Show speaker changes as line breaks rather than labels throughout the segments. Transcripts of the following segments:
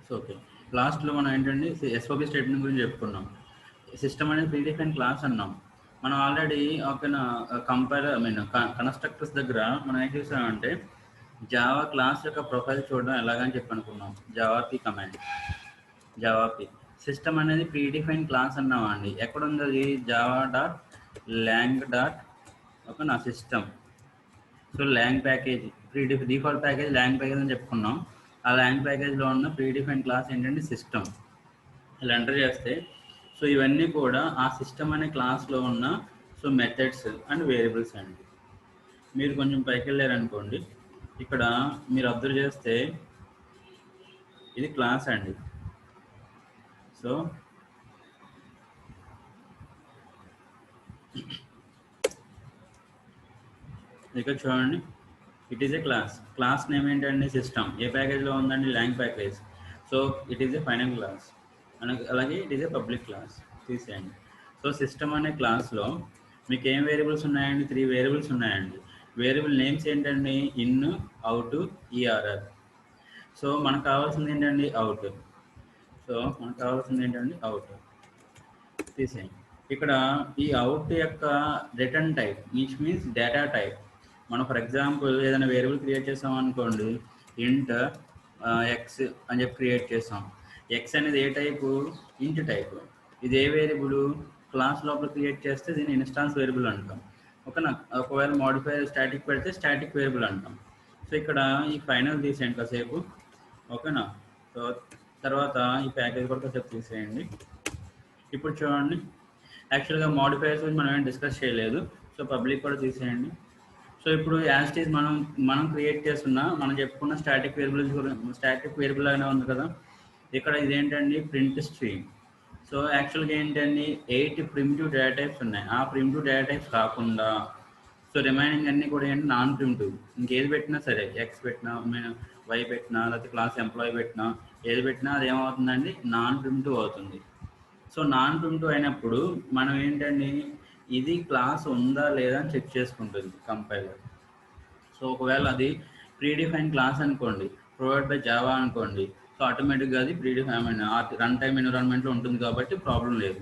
So okay, లాస్ట్లో మనం ఏంటంటే ఎస్ఓపి స్టేట్మెంట్ గురించి చెప్పుకున్నాం. సిస్టమ్ అనేది ప్రీ డిఫైన్ క్లాస్ అన్నాం. మనం ఆల్రెడీ ఒక కంపైర్ ఐ మీన్ కన్స్ట్రక్టర్స్ దగ్గర మనం ఏం చేసామంటే జావా క్లాస్ యొక్క ప్రొఫైల్ చూడడం ఎలాగని చెప్పి అనుకున్నాం. జావాపీ కమాండ్, జావాపీ సిస్టమ్ అనేది ప్రీ డిఫైన్ క్లాస్ అన్నామండి. ఎక్కడ ఉంది అది? జావా డాట్ లాంగ్ డాట్ ఒక నా system. So long package default package long package అని చెప్పుకున్నాం. ఆ లాంగ్ ప్యాకేజ్లో ఉన్న ప్రీ డిఫైన్ క్లాస్ ఏంటంటే సిస్టమ్. ఇలా ఎంటర్ చేస్తే సో ఇవన్నీ కూడా ఆ సిస్టమ్ అనే క్లాస్లో ఉన్న సో మెథడ్స్ అండ్ వేరియబుల్స్ అండి. మీరు కొంచెం పైకి వెళ్ళారనుకోండి, ఇక్కడ మీరు అబ్జర్వ్ చేస్తే ఇది క్లాస్ అండి. సో ఇక్కడ చూడండి, it is a class name ఏంటండి? సిస్టమ్. ఏ ప్యాకేజ్లో ఉందండి? Lang package. So it is a final class. అలాగే it is a public class. తీసేయండి. సో సిస్టమ్ అనే క్లాస్లో మీకు ఏం వేరియబుల్స్ ఉన్నాయండి? 3 వేరియబుల్స్ ఉన్నాయండి. వేరియబుల్ నేమ్స్ ఏంటండి? In, out, ERR. సో మనకు కావాల్సింది ఏంటండి? అవుట్. సో మనకు కావాల్సింది ఏంటండి? అవుట్. తీసేయండి. ఇక్కడ ఈ అవుట్ యొక్క return type means data type. మనం ఫర్ ఎగ్జాంపుల్ ఏదైనా వేరియబుల్ క్రియేట్ చేసాం అనుకోండి, ఇంట్ ఎక్స్ అని చెప్పి క్రియేట్ చేసాం. ఎక్స్ అనేది ఏ టైపు? ఇంట్ టైపు. ఇది ఏ వేరియబుల్? క్లాస్ లోపల క్రియేట్ చేస్తే దీన్ని ఇన్స్టాన్స్ వేరియబుల్ అంటాం. ఓకేనా? ఒకవేళ మోడిఫైర్ స్టాటిక్ పెడితే స్టాటిక్ వేరియబుల్ అంటాం. సో ఇక్కడ ఈ ఫైనల్ తీసేయండి కాసేపు. ఓకేనా? సో తర్వాత ఈ ప్యాకేజ్ కూడా కాసేపు తీసేయండి. ఇప్పుడు చూడండి, యాక్చువల్గా మోడిఫైర్స్ గురించి మనం ఏం డిస్కస్ చేయలేదు. సో పబ్లిక్ కూడా తీసేయండి. సో ఇప్పుడు యాజ్ ఇట్ ఈజ్ మనం క్రియేట్ చేస్తున్న మనం చెప్పుకున్న స్టాటిక్ వేరియబుల్ అనే ఉంది కదా. ఇక్కడ ఇదేంటండి? Print stream. సో యాక్చువల్గా ఏంటండి? 8 ప్రిమిటివ్ డేటా టైప్స్ ఉన్నాయి. ఆ ప్రిమిటివ్ డేటా టైప్స్ కాకుండా సో రిమైనింగ్ అన్నీ కూడా ఏంటి? Non primitive. ఇంకేది పెట్టినా సరే, ఎక్స్ పెట్టినా, వై పెట్టినా, లేకపోతే క్లాస్ ఎంప్లాయీ పెట్టినా, ఏది పెట్టినా అది ఏమవుతుందండి? నాన్ ప్రిమిటివ్ అవుతుంది. సో నాన్ ప్రిమిటివ్ అయినప్పుడు మనం ఏంటండి? ఇది క్లాస్ ఉందా లేదా అని చెక్ చేసుకుంటుంది కంపైలర్. సో ఒకవేళ అది ప్రీడిఫైన్ క్లాస్ అనుకోండి, ప్రొవైడ్ బై జావా అనుకోండి, సో ఆటోమేటిక్గా అది ప్రీడిఫైన్ రన్ టైమ్ ఎన్విరాన్మెంట్లో ఉంటుంది కాబట్టి ప్రాబ్లం లేదు.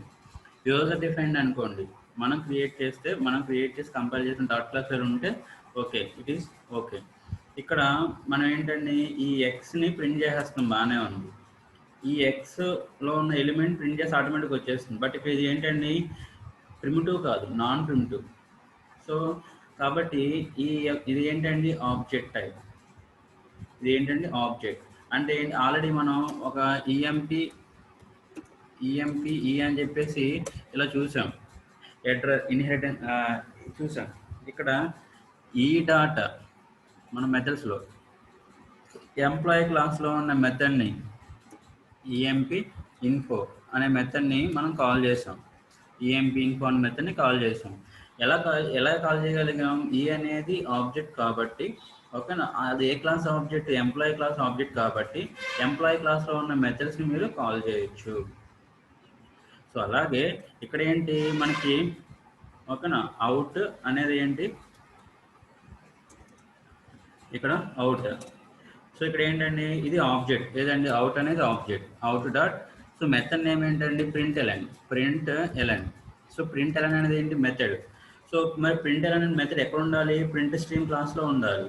యూజర్ డిఫైన్డ్ అనుకోండి, మనం క్రియేట్ చేసి కంపైల్ చేసిన డాట్ క్లాస్ వేరు ఉంటే ఓకే, ఇట్ ఈస్ ఓకే. ఇక్కడ మనం ఏంటండి? ఈ ఎక్స్ని ప్రింట్ చేసేస్తాం, బాగానే ఉంది. ఈ ఎక్స్లో ఉన్న ఎలిమెంట్ ప్రింట్ చేసి ఆటోమేటిక్ వచ్చేస్తుంది. బట్ ఇప్పుడు ఇది ఏంటండి? ప్రిమిటివ్ కాదు, నాన్ ప్రిమిటివ్. సో కాబట్టి ఇది ఏంటండి? Object type. ఇది ఏంటండి? ఆబ్జెక్ట్. అంటే ఆల్రెడీ మనం ఒక ఈఎంపి అని చెప్పేసి ఇలా చూసాం. ఇన్హెరిటెన్స్ చూసాం. ఇక్కడ ఈ డాటా మన మెథడ్స్లో ఎంప్లాయీ క్లాస్లో ఉన్న మెథడ్ని ఈఎంపి ఇన్ఫో అనే మెథడ్ని మనం కాల్ చేసాం. ఈఎంపి ఇన్ఫో అనే మెథడ్ని కాల్ చేసాం. ఎలా కాల్ చేయగలిగాం? ఈ అనేది ఆబ్జెక్ట్ కాబట్టి, ఓకేనా? అది ఏ class object? Employee class object కాబట్టి ఎంప్లాయీ క్లాస్లో ఉన్న మెథడ్స్ని మీరు కాల్ చేయొచ్చు. సో అలాగే ఇక్కడ ఏంటి మనకి? ఓకేనా? అవుట్ అనేది ఏంటి? ఇక్కడ అవుట్. సో ఇక్కడ ఏంటండి? ఇది ఆబ్జెక్ట్. ఏదండి? అవుట్ అనేది object. Out dot. So method name ఏంటండి? Println. So println అనేది ఏంటి? మెథడ్. సో మరి ప్రింట్ ఎలన్ అనే మెథడ్ ఎక్కడ ఉండాలి? ప్రింట్ స్ట్రీమ్ క్లాస్లో ఉండాలి.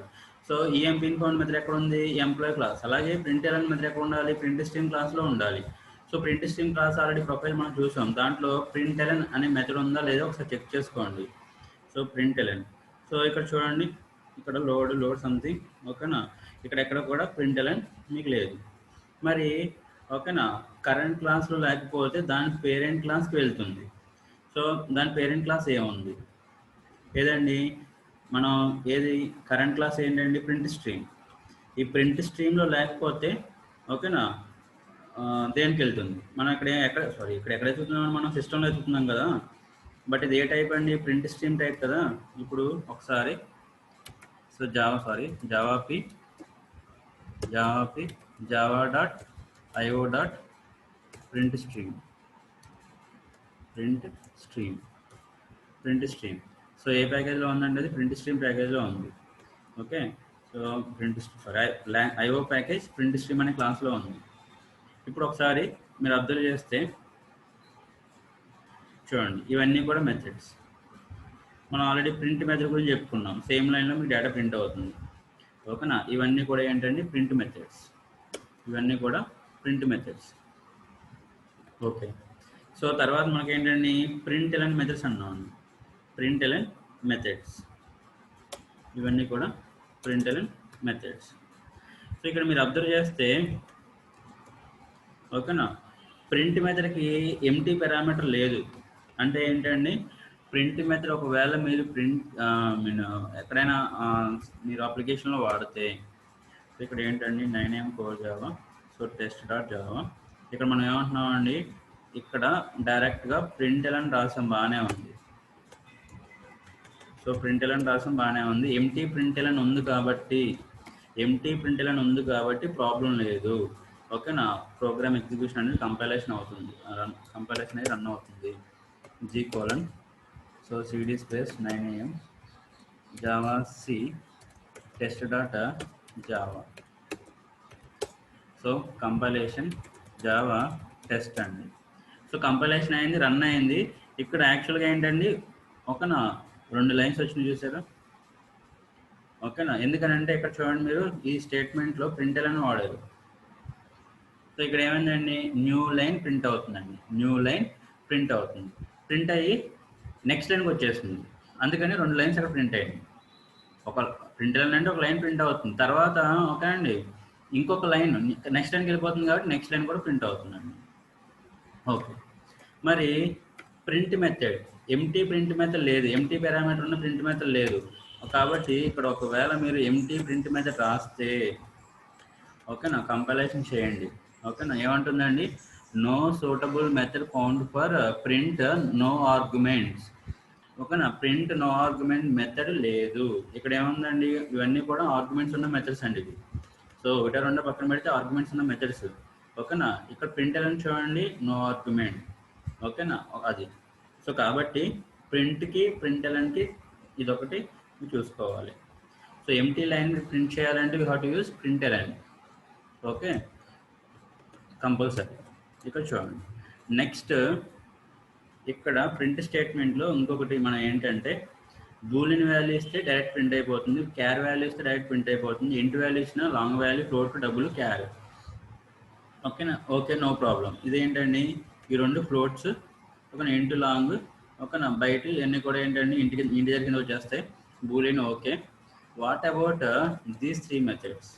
సో ఈఎంపి ఇన్ఫో మెథడ్ ఎక్కడ ఉంది? Employee class. అలాగే ప్రింట్ ఎలన్ మెథడ్ ఎక్కడ ఉండాలి? ప్రింట్ స్ట్రీమ్ క్లాస్లో ఉండాలి. So print stream class already profile మనం చూసాం. దాంట్లో ప్రింట్ ఎలన్ అనే మెథడ్ ఉందా లేదా ఒకసారి చెక్ చేసుకోండి. So println. సో ఇక్కడ చూడండి, ఇక్కడ లోడ్ సంథింగ్. ఓకేనా? ఇక్కడ కూడా ప్రింట్ ఎలన్ మీకు లేదు. మరి ఓకేనా? కరెంట్ క్లాస్లో లేకపోతే దాని పేరెంట్ క్లాస్కి వెళ్తుంది. సో దాని పేరెంట్ క్లాస్ ఏముంది? ఏదండి? మనం కరెంట్ క్లాస్ ఏంటండి? Print stream. ఈ ప్రింట్ స్ట్రీమ్లో లేకపోతే ఓకేనా దేనికి వెళ్తుంది? మనం ఇక్కడ ఎక్కడ ఎత్తుతున్నాం? మనం సిస్టంలో ఎత్తుతున్నాం కదా. బట్ ఇది ఏ టైప్ అండి? ప్రింట్ స్ట్రీమ్ టైప్ కదా. ఇప్పుడు ఒకసారి సో జావాపీ Java dot IO dot print stream. So ఏ ప్యాకేజ్లో ఉందండి? అది ప్రింట్ స్ట్రీమ్ ప్యాకేజ్లో ఉంది. Okay. So IO package print stream అనే క్లాస్లో ఉంది. ఇప్పుడు ఒకసారి మీరు అబ్జర్వ్ చేస్తే చూడండి, ఇవన్నీ కూడా మెథడ్స్. మనం ఆల్రెడీ ప్రింట్ మెథడ్ గురించి చెప్పుకున్నాం. సేమ్ లైన్లో మీకు డేటా ప్రింట్ అవుతుంది. ఓకేనా? ఇవన్నీ కూడా ఏంటంటే ప్రింట్ మెథడ్స్. ఇవన్నీ కూడా ప్రింట్ మెథడ్స్. ఓకే. సో తర్వాత మనకి ఏంటంటే ప్రింట్ ఎలన్ మెథడ్స్ అన్నాం. ప్రింట్ ఎలన్ మెథడ్స్ ఇవన్నీ కూడా ప్రింట్ ఎలన్ మెథడ్స్. సో ఇక్కడ మీరు అబ్జర్వ్ చేస్తే ఓకేనా, ప్రింట్ మెథడ్కి ఎంటీ పారామీటర్ లేదు. అంటే ఏంటండి, ప్రింట్ మెథడ్ ఒకవేళ మీరు మీరు ఎక్కడైనా మీరు అప్లికేషన్లో వాడితే, ఇక్కడ ఏంటండి 9am core Java, so test dot Java. ఇక్కడ మనం ఏమంటున్నామండి, ఇక్కడ డైరెక్ట్గా ప్రింట్ ఎలన్ రాసాం, బాగానే ఉంది. సో ప్రింట్ ఎలన్ రాసాం, బాగానే ఉంది. ఎంటీ ప్రింట్ ఎలన్ ఉంది కాబట్టి ప్రాబ్లం లేదు. ఓకేనా? ప్రోగ్రామ్ ఎగ్జిక్యూషన్ అనేది కంపైలేషన్ అవుతుంది, కంపైలేషన్ అనేది రన్ అవుతుంది. G:, so cd space 9am javac test dot Java, so compilation Java test అండి. సో కంపైలేషన్ అయింది, రన్ అయింది. ఇక్కడ యాక్చువల్గా ఏంటండి, ఓకేనా, 2 లైన్స్ వచ్చినాయి చూసారా? ఓకేనా? ఎందుకనంటే ఇక్కడ చూడండి, మీరు ఈ స్టేట్మెంట్లో ప్రింట్ ఎలన్ వాడారు. సో ఇక్కడ ఏమైందండి, న్యూ లైన్ ప్రింట్ అవుతుందండి. న్యూ లైన్ ప్రింట్ అవుతుంది. ప్రింట్ అయ్యి నెక్స్ట్ లైన్కి వచ్చేస్తుంది. అందుకని 2 లైన్స్ అక్కడ ప్రింట్ అయ్యింది. ఒక ప్రింట్ లైన్ అంటే ఒక లైన్ ప్రింట్ అవుతుంది. తర్వాత ఓకే అండి, ఇంకొక లైన్ నెక్స్ట్ లైన్కి వెళ్ళిపోతుంది కాబట్టి నెక్స్ట్ లైన్ కూడా ప్రింట్ అవుతుందండి. ఓకే. మరి print method, empty print method లేదు, ఎంటీ పారామీటర్ ఉన్న ప్రింట్ మెథడ్ లేదు. కాబట్టి ఇక్కడ ఒకవేళ మీరు ఎంటీ ప్రింట్ మెథడ్ రాస్తే, ఓకేనా, కంపైలేషన్ చేయండి. ఓకేనా, ఏమంటుందండి, no suitable method found for print no arguments. ఓకేనా, ప్రింట్ నో ఆర్గ్యుమెంట్ మెథడ్ లేదు. ఇక్కడ ఏముందండి, ఇవన్నీ కూడా ఆర్గ్యుమెంట్స్ ఉన్న మెథడ్స్ అండి ఇవి. సో 1 2 పక్కన పెడితే ఆర్గ్యుమెంట్స్ ఉన్న మెథడ్స్. ఓకేనా, ఇక్కడ ప్రింట్ ఎలన్ చూడండి, నో ఆర్గ్యుమెంట్. ఓకేనా, అది. సో కాబట్టి ప్రింట్కి ప్రింట్ ఎలన్కి ఇదొకటి చూసుకోవాలి. సో ఎంటీ లైన్ ప్రింట్ చేయాలంటే you have to use println. Okay, compulsory. ఇక్కడ చూడండి, నెక్స్ట్ ఇక్కడ ప్రింట్ స్టేట్మెంట్లో ఇంకొకటి మనం ఏంటంటే, బూలియన్ వాల్యూ ఇస్తే డైరెక్ట్ ప్రింట్ అయిపోతుంది, క్యార్ వాల్యూ ఇస్తే డైరెక్ట్ ప్రింట్ అయిపోతుంది, ఇంట్ వాల్యూ ఇచ్చిన long value, float double char. ఓకేనా? Okay, no problem. ఇదేంటండి, ఈ 2 ఫ్లోట్స్, ఒక ఇంటూ లాంగ్, ఓకేనా, బయట ఇవన్నీ కూడా ఏంటండి ఇంటి దగ్గర వచ్చేస్తాయి. Boolean okay. What about these 3 methods?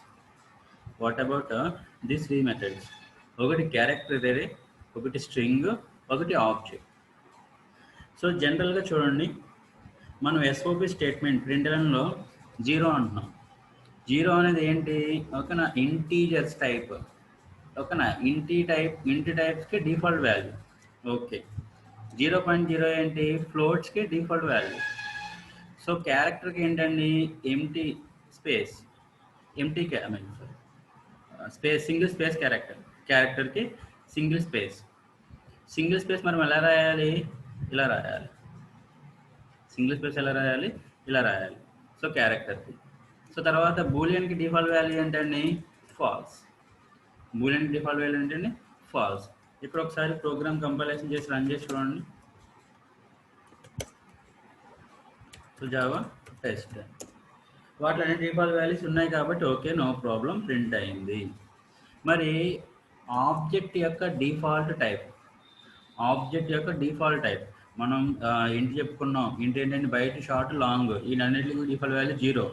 ఒకటి క్యారెక్టర్ ఎరే, ఒకటి స్ట్రింగ్, ఒకటి ఆబ్జెక్ట్. సో జనరల్గా చూడండి, మనం ఎస్ఓపి స్టేట్మెంట్ ప్రింట్ ఎలన్లో 0 అంటున్నాం. 0 అనేది ఏంటి, ఓకేనా, ఇంటీజర్స్ టైప్. ఓకేనా, ఇంటి టైప్స్కి డిఫాల్ట్ వాల్యూ. ఓకే. 0.0 ఏంటి, ఫ్లోట్స్కి డిఫాల్ట్ వాల్యూ. సో క్యారెక్టర్కి ఏంటండి, ఎంటీ స్పేస్, సింగిల్ స్పేస్ క్యారెక్టర్కి సింగిల్ స్పేస్ మనం ఎలా రాయాలి, ఇలా రాయాలి. సింగిల్ స్పేస్ ఎలా రాయాలి, ఇలా రాయాలి. సో క్యారెక్టర్కి. సో తర్వాత బూలియన్కి డిఫాల్ట్ వాల్యూ ఏంటండి, ఫాల్స్. ఇక్కడ ఒకసారి ప్రోగ్రామ్ కంపైలేషన్ చేసి రన్ చేసి చూడండి. సో జావా టెస్ట్, వాటిలో డిఫాల్ట్ వాల్యూస్ ఉన్నాయి కాబట్టి ఓకే, నో ప్రాబ్లం, ప్రింట్ అయింది. మరి ఆబ్జెక్ట్ యొక్క డిఫాల్ట్ టైప్ మనం ఇంటి చెప్పుకున్నాం. ఇంటి ఏంటంటే బయట షార్ట్, లాంగ్, ఈ అన్నింటికి డిఫాల్ట్ వాల్యూ 0.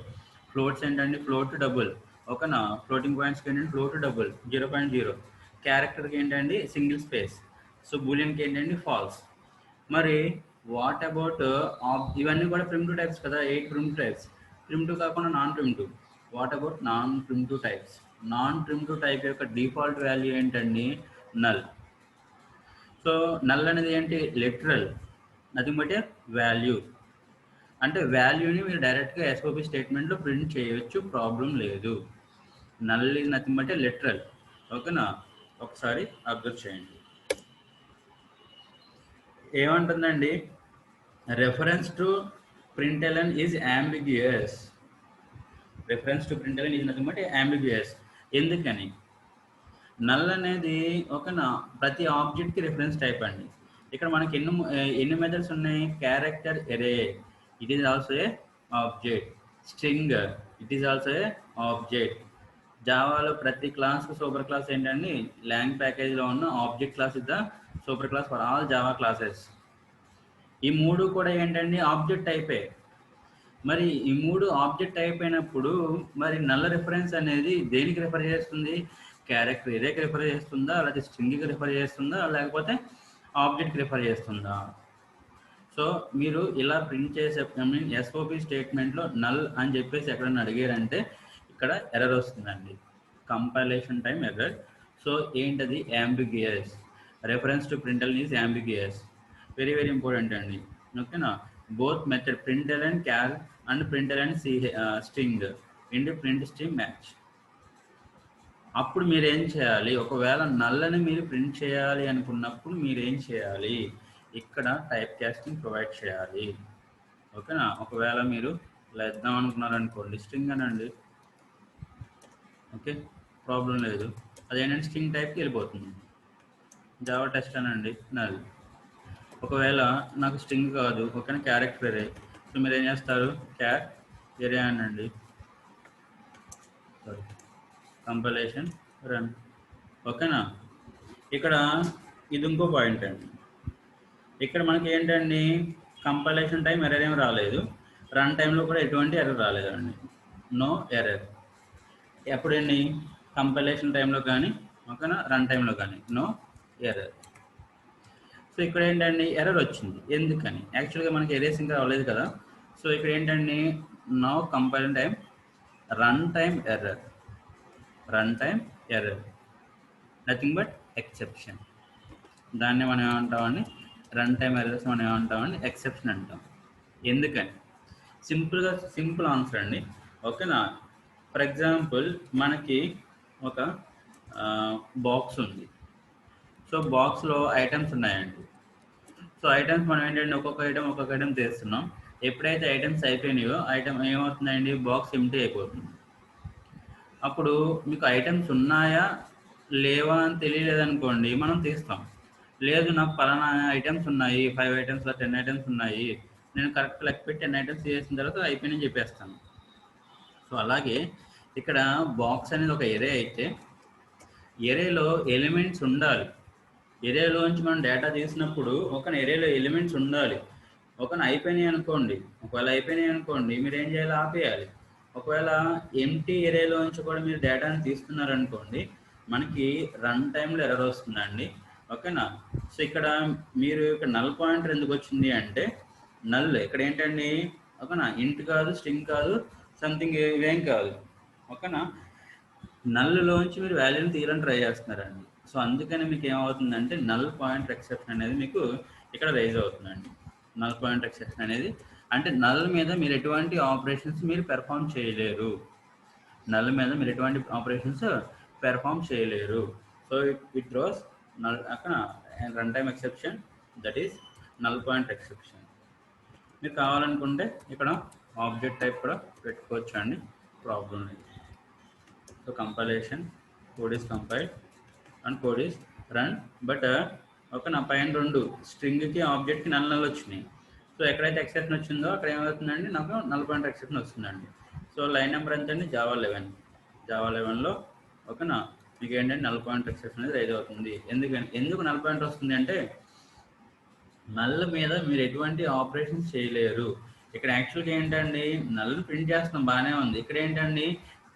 ఫ్లోట్స్ ఏంటంటే ఫ్లోట్ డబుల్. ఓకేనా, ఫ్లోటింగ్ పాయింట్స్కి ఏంటంటే ఫ్లోట్ డబుల్ 0.0. క్యారెక్టర్కి ఏంటంటే సింగిల్ స్పేస్. సో బూలియన్కి ఏంటంటే ఫాల్స్. మరి వాట్ అబౌట్ ఇవన్నీ కూడా ప్రిమిటివ్ టైప్స్ కదా, 8 ప్రిమిటివ్ టైప్స్. ప్రిమిటివ్ కాకుండా non primitive. What about non primitive types? Non primitive type యొక్క డిఫాల్ట్ వాల్యూ ఏంటండి, నల్. సో నల్ అనేది ఏంటి, literal, nothing but a value. అంటే వాల్యూని మీరు డైరెక్ట్గా ఎస్ఓపి స్టేట్మెంట్లో ప్రింట్ చేయవచ్చు, ప్రాబ్లం లేదు. Null is nothing but a literal. ఓకేనా, ఒకసారి అబ్జర్వ్ చేయండి. ఏమంటుందండి, reference to println is ambiguous. Nothing but ambiguous. ఎందుకని, నల్ అనేది ప్రతి ఆబ్జెక్ట్కి రిఫరెన్స్ టైప్ అండి. ఇక్కడ మనకి ఎన్ని మెథడ్స్ ఉన్నాయి? Character array, it is also a object. String, it is also a object. జావాలో ప్రతి క్లాస్కి సూపర్ క్లాస్ ఏంటండి? లాంగ్ ప్యాకేజ్లో ఉన్న object class is the super class for all Java classes. ఈ మూడు కూడా ఏంటండి? ఆబ్జెక్ట్ టైపే. మరి ఈ మూడు ఆబ్జెక్ట్ అయిపోయినప్పుడు మరి నల్ల రిఫరెన్స్ అనేది దేనికి రిఫర్ చేస్తుంది? క్యారెక్టర్ ఎరేకి రిఫర్ చేస్తుందా, లేకపోతే స్ట్రింగ్కి రిఫర్ చేస్తుందా, లేకపోతే ఆబ్జెక్ట్కి రిఫర్ చేస్తుందా? సో మీరు ఇలా ప్రింట్ చేసే ఎస్ఓపి స్టేట్మెంట్లో నల్ అని చెప్పేసి ఎక్కడన్నా అడిగారంటే ఇక్కడ ఎర్రర్ వస్తుందండి, కంపైలేషన్ టైం ఎర్రర్. సో ఏంటది? Ambiguous. Reference to print l n is ambiguous. Very very important అండి. ఓకేనా? Both method println cal and println string into print string match. అప్పుడు మీరు ఏం చేయాలి? ఒకవేళ నల్లని మీరు ప్రింట్ చేయాలి అనుకున్నప్పుడు మీరు ఏం చేయాలి? ఇక్కడ టైప్ కాస్టింగ్ ప్రొవైడ్ చేయాలి. ఓకేనా? ఒకవేళ మీరు ఇలా ఇద్దాం అనుకున్నారనుకోండి, స్ట్రింగ్ అనండి, ఓకే, ప్రాబ్లం లేదు. అదేంటంటే స్ట్రింగ్ టైప్కి వెళ్ళిపోతుంది. జావా టెస్ట్ అనండి, నల్. ఒకవేళ నాకు స్ట్రింగ్ కాదు, ఓకేనా, క్యారెక్టర్ ఎరే, సో మీరు ఏం చేస్తారు? క్యార్ ఎరే అనండి. Sorry, compilation run. ఓకేనా? ఇక్కడ ఇది ఇంకో పాయింట్ అండి. ఇక్కడ మనకి ఏంటండి? కంపైలేషన్ టైం ఎర్రర్ ఏం రాలేదు, రన్ టైంలో కూడా ఎటువంటి ఎర్రర్ రాలేదండి. No error. ఎప్పుడండి? కంపైలేషన్ టైంలో కానీ, ఓకేనా, రన్ టైంలో కానీ నో ఎర్రర్. సో ఇక్కడ ఏంటండి? ఎర్రర్ వచ్చింది. ఎందుకని? యాక్చువల్గా మనకి ఎరేస్ ఇంకా రాలేదు కదా. సో ఇక్కడ ఏంటండి? No compiling time, run time error, run time error, nothing but exception. దాన్ని మనం ఏమంటామండి? రన్ టైం ఎర్రర్స్ మనం ఏమంటామండి? ఎక్సెప్షన్ అంటాం. ఎందుకని? సింపుల్ ఆన్సర్ అండి. ఓకేనా? ఫర్ ఎగ్జాంపుల్ మనకి ఒక బాక్స్ ఉంది. సో బాక్స్లో ఐటమ్స్ ఉన్నాయండి. సో ఐటమ్స్ మనం ఏంటంటే ఒక్కొక్క ఐటమ్ తీస్తున్నాం. ఎప్పుడైతే ఐటమ్స్ అయిపోయినాయో ఐటమ్ ఏమవుతుందండి? బాక్స్ ఎంప్టీ అయిపోతుంది. అప్పుడు మీకు ఐటమ్స్ ఉన్నాయా లేవా అని తెలియలేదనుకోండి, మనం తీస్తాం. లేదు, నాకు పలానా ఐటమ్స్ ఉన్నాయి, 5 ఐటమ్స్ 10 ఐటమ్స్ ఉన్నాయి, నేను కరెక్ట్ లెక్క పెట్టి 10 ఐటమ్స్ చేసిన తర్వాత అయిపోయినాయని చెప్పేస్తాను. సో అలాగే ఇక్కడ బాక్స్ అనేది ఒక ఎరే అయితే ఎరేలో ఎలిమెంట్స్ ఉండాలి. ఎరేలోంచి మనం డేటా తీసినప్పుడు ఒక ఎరేలో ఎలిమెంట్స్ ఉండాలి. అయిపోయినాయి అనుకోండి, మీరు ఏం చేయాలి? ఆపేయాలి. ఒకవేళ ఎంటీ ఎరేలోంచి కూడా మీరు డేటాని తీస్తున్నారనుకోండి, మనకి రన్ టైంలో ఎర్రర్ వస్తుందండి. ఓకేనా? సో ఇక్కడ మీరు ఇక్కడ నల్ పాయింటర్ ఎందుకు వచ్చింది అంటే, నల్ ఇక్కడ ఏంటండి? ఓకేనా, ఇంట్ కాదు, స్ట్రింగ్ కాదు, సంథింగ్ ఇవేం కాదు. ఓకేనా? నల్లోంచి మీరు వాల్యూని తీయడానికి ట్రై చేస్తున్నారండి. సో అందుకని మీకు ఏమవుతుందంటే నల్ పాయింటర్ ఎక్సెప్షన్ అనేది మీకు ఇక్కడ రైజ్ అవుతుందండి. నల్ పాయింటర్ ఎక్సెప్షన్ అనేది అంటే నల్ మీద మీరు ఎటువంటి ఆపరేషన్స్ మీరు పెర్ఫామ్ చేయలేరు. సో ఇట్ థ్రోస్ నల్ అక్కడ run time exception, that is null pointer exception. మీరు కావాలనుకుంటే ఇక్కడ ఆబ్జెక్ట్ టైప్ కూడా పెట్టుకోవచ్చు అండి, ప్రాబ్లం లేదు. So compilation, code is compiled and code is run. But నా పైన 2 స్ట్రింగ్కి ఆబ్జెక్ట్కి నల్ వచ్చినాయి. సో ఎక్కడైతే ఎక్సెప్షన్ వచ్చిందో అక్కడ ఏమవుతుందండి? నాకు నల్ పాయింటర్ ఎక్సెప్షన్ వస్తుందండి. సో లైన్ నెంబర్ ఎంత అండి? జావా 11లో ఓకేనా, మీకు ఏంటంటే నల్ పాయింటర్ ఎక్సెప్షన్ అనేది రైజ్ అవుతుంది. ఎందుకు నల్ పాయింటర్ వస్తుంది అంటే నల్ మీద మీరు ఎటువంటి ఆపరేషన్స్ చేయలేరు. ఇక్కడ యాక్చువల్గా ఏంటండి? నల్ ప్రింట్ చేస్తున్నాం, బాగానే ఉంది. ఇక్కడ ఏంటండి?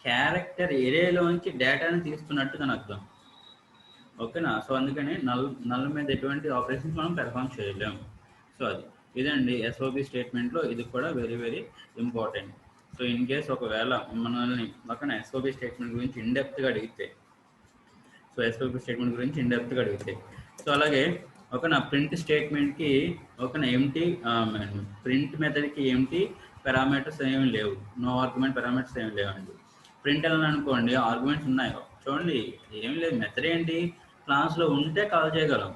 క్యారెక్టర్ ఎరేలోంచి డేటాని తీస్తున్నట్టు దాని అర్థం. ఓకేనా? సో అందుకని నల్ మీద ఎటువంటి ఆపరేషన్స్ మనం పెర్ఫామ్ చేయలేము. సో ఇదండి ఎస్ఓపి స్టేట్మెంట్లో ఇది కూడా very very important. So in case ఒకవేళ మనల్ని ఎస్ఓపి స్టేట్మెంట్ గురించి ఇండెప్త్గా అడిగితే, సో అలాగే ప్రింట్ స్టేట్మెంట్కి ఎంటీ ప్రింట్ మెథడ్కి ఎంటీ పారామీటర్స్ ఏమి లేవు, నో ఆర్గ్యుమెంట్ పారామీటర్స్ ఏమి లేవండి. ప్రింట్ అని అనుకోండి, ఆర్గ్యుమెంట్స్ ఉన్నాయో చూడండి, ఏమి లేదు. మెథడ్ ఏంటి? క్లాస్లో ఉంటే కాల్ చేయగలం.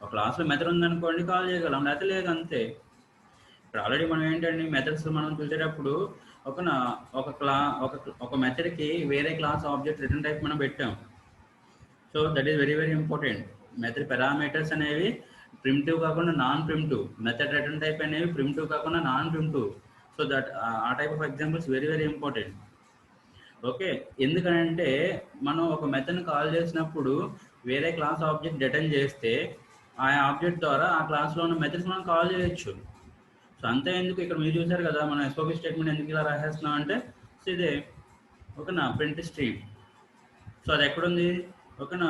ఒక క్లాస్లో మెథడ్ ఉందనుకోండి కాల్ చేయగలం, లేకపోతే లేదు, అంతే. ఇప్పుడు ఆల్రెడీ మనం ఏంటండి మెథడ్స్ మనం పిలిచేటప్పుడు ఒక మెథడ్కి వేరే క్లాస్ ఆబ్జెక్ట్ రిటర్న్ టైప్ మనం పెట్టాం. So so that is very very important. Method parameters అనేవి ప్రిమిటివ్ కాకుండా non primitive, method return type అనేవి ప్రిమిటివ్ కాకుండా నాన్ ప్రిమిటివ్. సో దట్ ఆ type of examples very very important. Okay, ఎందుకంటే మనం ఒక మెథడ్ని కాల్ చేసినప్పుడు వేరే క్లాస్ ఆబ్జెక్ట్ రిటర్న్ చేస్తే ఆ ఆబ్జెక్ట్ ద్వారా ఆ క్లాస్లో ఉన్న మెథడ్స్ మనం కాల్ చేయొచ్చు. సో అంతే ఎందుకు, ఇక్కడ మీరు చూసారు కదా మనం ఎస్ఓపి స్టేట్మెంట్ ఎందుకు ఇలా రాసేస్తున్నాం అంటే, సో ఇదే ఓకేనా ప్రింట్ స్ట్రీమ్. సో అది ఎక్కడుంది, ఓకేనా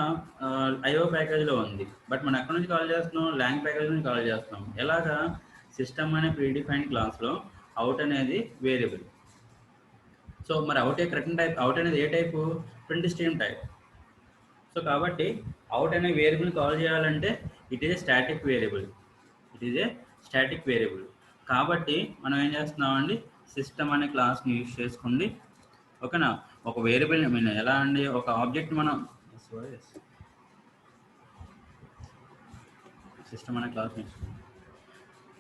ఐఓ ప్యాకేజ్లో ఉంది. బట్ మనం ఎక్కడి నుంచి కాల్ చేస్తున్నాం, ల్యాంగ్ ప్యాకేజ్ నుంచి కాల్ చేస్తున్నాం. ఎలాగా, సిస్టమ్ అనే ప్రీడిఫైన్డ్ క్లాస్లో అవుట్ అనేది వేరియబుల్. సో మరి అవుట్ రిటర్న్ టైప్, అవుట్ అనేది ఏ type, print stream type. So కాబట్టి అవుట్ అనే వేరియబుల్ కాల్ చేయాలంటే it is a static variable, it is a static variable. కాబట్టి మనం ఏం చేస్తున్నామండి, సిస్టమ్ అనే క్లాస్ని యూజ్ చేసుకోండి. ఓకేనా, ఒక వేరియబుల్ మీన్ ఎలా అండి, ఒక ఆబ్జెక్ట్ మనం సిస్టమ్ అనే క్లాస్ని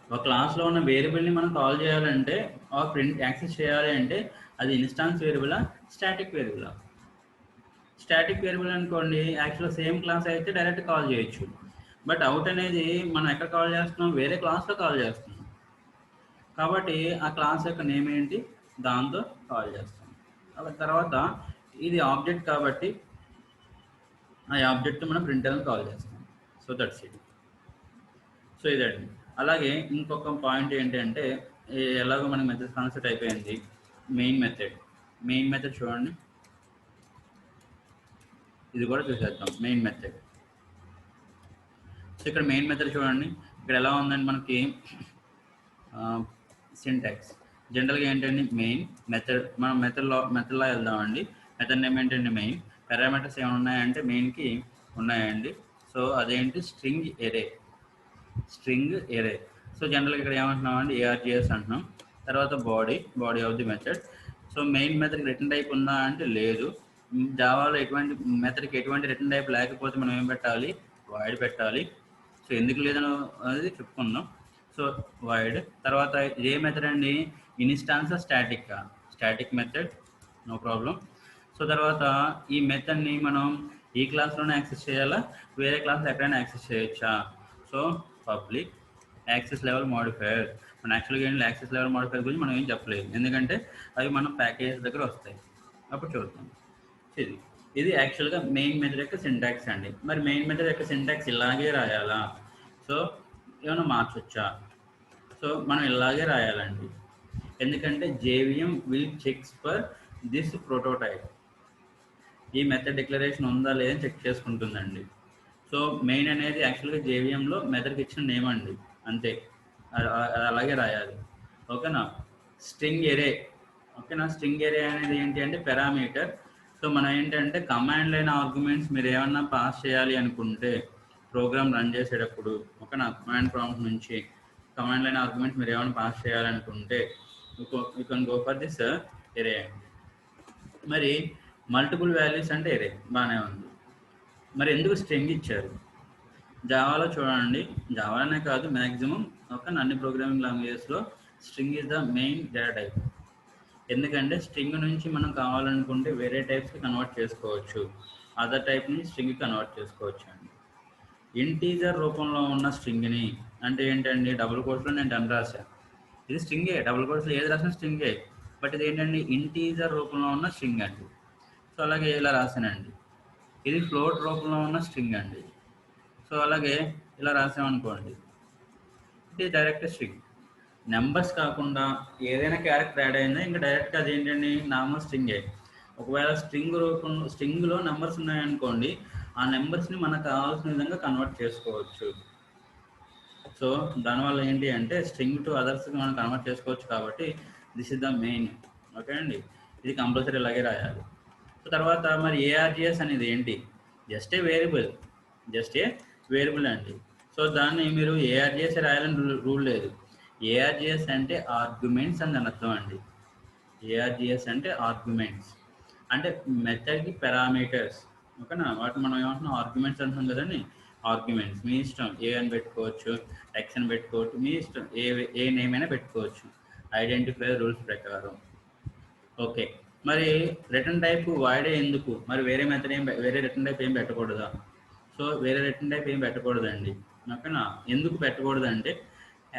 ఒక క్లాస్లో ఉన్న వేరియబుల్ని మనం కాల్ చేయాలంటే ఆ ప్రింట్ యాక్సెస్ చేయాలి అంటే అది ఇన్స్టాన్స్ వేరియబులా, స్టాటిక్ వేరియబులా. స్టాటిక్ వేరియబుల్ అనుకోండి, యాక్చువల్గా సేమ్ క్లాస్ అయితే డైరెక్ట్ కాల్ చేయొచ్చు. బట్ అవుట్ అనేది మనం ఎక్కడ కాల్ చేస్తున్నాం, వేరే క్లాస్లో కాల్ చేస్తున్నాం. కాబట్టి ఆ క్లాస్ యొక్క నేమ్ ఏంటి, దాంతో కాల్ చేస్తాం. అలా తర్వాత ఇది ఆబ్జెక్ట్ కాబట్టి ఆ ఆబ్జెక్ట్ మనం ప్రింటర్ కాల్ చేస్తాం. So that's it. సో ఇదండి. అలాగే ఇంకొక పాయింట్ ఏంటంటే, ఎలాగో మనకి మెథడ్ కాన్సెప్ట్ అయిపోయింది. మెయిన్ మెథడ్ చూడండి, ఇది కూడా చూసేద్దాం మెయిన్ మెథడ్. సో ఇక్కడ మెయిన్ మెథడ్ చూడండి, ఇక్కడ ఎలా ఉందండి మనకి సింటాక్స్. జనరల్గా ఏంటండి, మెయిన్ మెథడ్, మనం మెథడ్లో వెళ్దామండి. మెథడ్ నేమ్ ఏంటండి మెయిన్. పారామీటర్స్ ఏమైనా ఉన్నాయంటే మెయిన్కి ఉన్నాయండి. సో అదేంటి, స్ట్రింగ్ ఎరే. సో జనరల్గా ఇక్కడ ఏమంటున్నాం అండి, ఏఆర్జిఎస్ అంటున్నాం. తర్వాత body of the method. So main మెథడ్కి రిటర్న్ టైప్ ఉందా అంటే లేదు. జావాలో ఎటువంటి మెథడ్కి ఎటువంటి రిటర్న్ టైప్ లేకపోతే మనం ఏం పెట్టాలి, వాయిడ్ పెట్టాలి. సో ఎందుకు లేదని అనేది చెప్పుకుందాం. So void. తర్వాత ఏ మెథడ్ అండి, instance static method, no problem. So తర్వాత ఈ మెథడ్ని మనం ఈ క్లాస్లోనే యాక్సెస్ చేయాలా, వేరే క్లాస్లో ఎక్కడైనా యాక్సెస్ చేయొచ్చా. So public access level modifier. మన యాక్చువల్గా ఏంటి, యాక్సెస్ లెవెల్ మోడిఫైయర్ గురించి మనం ఏం చెప్పలేదు, ఎందుకంటే అవి మనం ప్యాకేజ్ దగ్గర వస్తాయి, అప్పుడు చూద్దాం. ఇది యాక్చువల్గా మెయిన్ మెథడ్ యొక్క సింటాక్స్ అండి. మరి మెయిన్ మెథడ్ యొక్క సింటాక్స్ ఇలాగే రాయాలా, సో ఏమైనా మార్చొచ్చా. సో మనం ఇలాగే రాయాలండి, ఎందుకంటే JVM will checks for this prototype. ఈ మెథడ్ డిక్లరేషన్ ఉందా లేదని చెక్ చేసుకుంటుందండి. సో మెయిన్ అనేది యాక్చువల్గా జేవిఎంలో మెథడ్కి ఇచ్చిన నేమ్ అండి, అంతే. అది అలాగే రాయాలి. ఓకేనా. స్ట్రింగ్ ఎరే. ఓకేనా, స్ట్రింగ్ ఎరే అనేది ఏంటి అంటే పారామీటర్. సో మనం ఏంటంటే కమాండ్ లైన్ ఆర్గ్యుమెంట్స్ మీరు ఏమన్నా పాస్ చేయాలి అనుకుంటే ప్రోగ్రామ్ రన్ చేసేటప్పుడు, ఓకేనా, కమాండ్ ప్రాంప్ట్ నుంచి కమాండ్ లైన్ ఆర్గ్యుమెంట్స్ మీరు ఏమైనా పాస్ చేయాలనుకుంటే you can go for this array అండి. మరి మల్టిపుల్ వాల్యూస్ అంటే ఎరే బాగానే ఉంది. మరి ఎందుకు స్ట్రింగ్ ఇచ్చారు జావాలో చూడండి, జావాలోనే కాదు మ్యాక్సిమం ఓకే అన్ని ప్రోగ్రామింగ్ లాంగ్వేజెస్లో string is the main data type. ఎందుకంటే స్ట్రింగ్ నుంచి మనం కావాలనుకుంటే వేరే టైప్స్కి కన్వర్ట్ చేసుకోవచ్చు, అదర్ టైప్ నుంచి స్ట్రింగ్కి కన్వర్ట్ చేసుకోవచ్చు అండి. ఇంటీజర్ రూపంలో ఉన్న స్ట్రింగ్ని అంటే ఏంటండి, డబుల్ కోట్స్లో నేను 10 రాశాను, ఇది స్ట్రింగే. డబుల్ కోట్స్లో ఏది రాసిన స్ట్రింగే, బట్ ఇది ఏంటండి ఇంటీజర్ రూపంలో ఉన్న స్ట్రింగ్ అండి. సో అలాగే ఇలా రాశానండి, ఇది ఫ్లోట్ రూపంలో ఉన్న స్ట్రింగ్ అండి. సో అలాగే ఇలా రాసామనుకోండి, ఇది డైరెక్ట్ స్ట్రింగ్. నెంబర్స్ కాకుండా ఏదైనా క్యారెక్టర్ యాడ్ అయిందా ఇంకా డైరెక్ట్గా అదేంటండి నార్మల్ స్ట్రింగే. ఒకవేళ స్ట్రింగ్లో నెంబర్స్ ఉన్నాయనుకోండి, ఆ నెంబర్స్ని మనకు కావాల్సిన విధంగా కన్వర్ట్ చేసుకోవచ్చు. సో దానివల్ల ఏంటి అంటే స్ట్రింగ్ టు అదర్స్కి మనం కన్వర్ట్ చేసుకోవచ్చు. కాబట్టి this is the main. Okay అండి, ఇది కంపల్సరీ ఇలాగే రాయాలి. సో తర్వాత మరి ఏఆర్జిఎస్ అనేది ఏంటి, జస్ట్ ఏ వేరియబుల్ అండి. సో దాన్ని మీరు ఏఆర్జిఎస్ రాయాలని రూల్ లేదు. ఏఆర్జిఎస్ అంటే ఆర్గ్యుమెంట్స్ అని అర్థం అండి. ఏఆర్జిఎస్ అంటే ఆర్గ్యుమెంట్స్, అంటే మెథడ్కి పారామీటర్స్. ఓకేనా, వాటిని మనం ఏమంటున్నాం ఆర్గ్యుమెంట్స్ అంటున్నాం కదండి. ఆర్గ్యుమెంట్స్ మీ ఇష్టం, ఏ అని పెట్టుకోవచ్చు, ఎక్స్ అని పెట్టుకోవచ్చు, మీ ఇష్టం, ఏ నేమ్ అయినా పెట్టుకోవచ్చు ఐడెంటిఫైయర్ రూల్స్ ప్రకారం. ఓకే, మరి రిటర్న్ టైప్ వాడే ఎందుకు? మరి వేరే మెథడ్ వేరే రిటర్న్ టైప్ ఏం పెట్టకూడదా? సో వేరే రిటర్న్ టైప్ ఏం పెట్టకూడదండి. ఓకేనా? ఎందుకు పెట్టకూడదంటే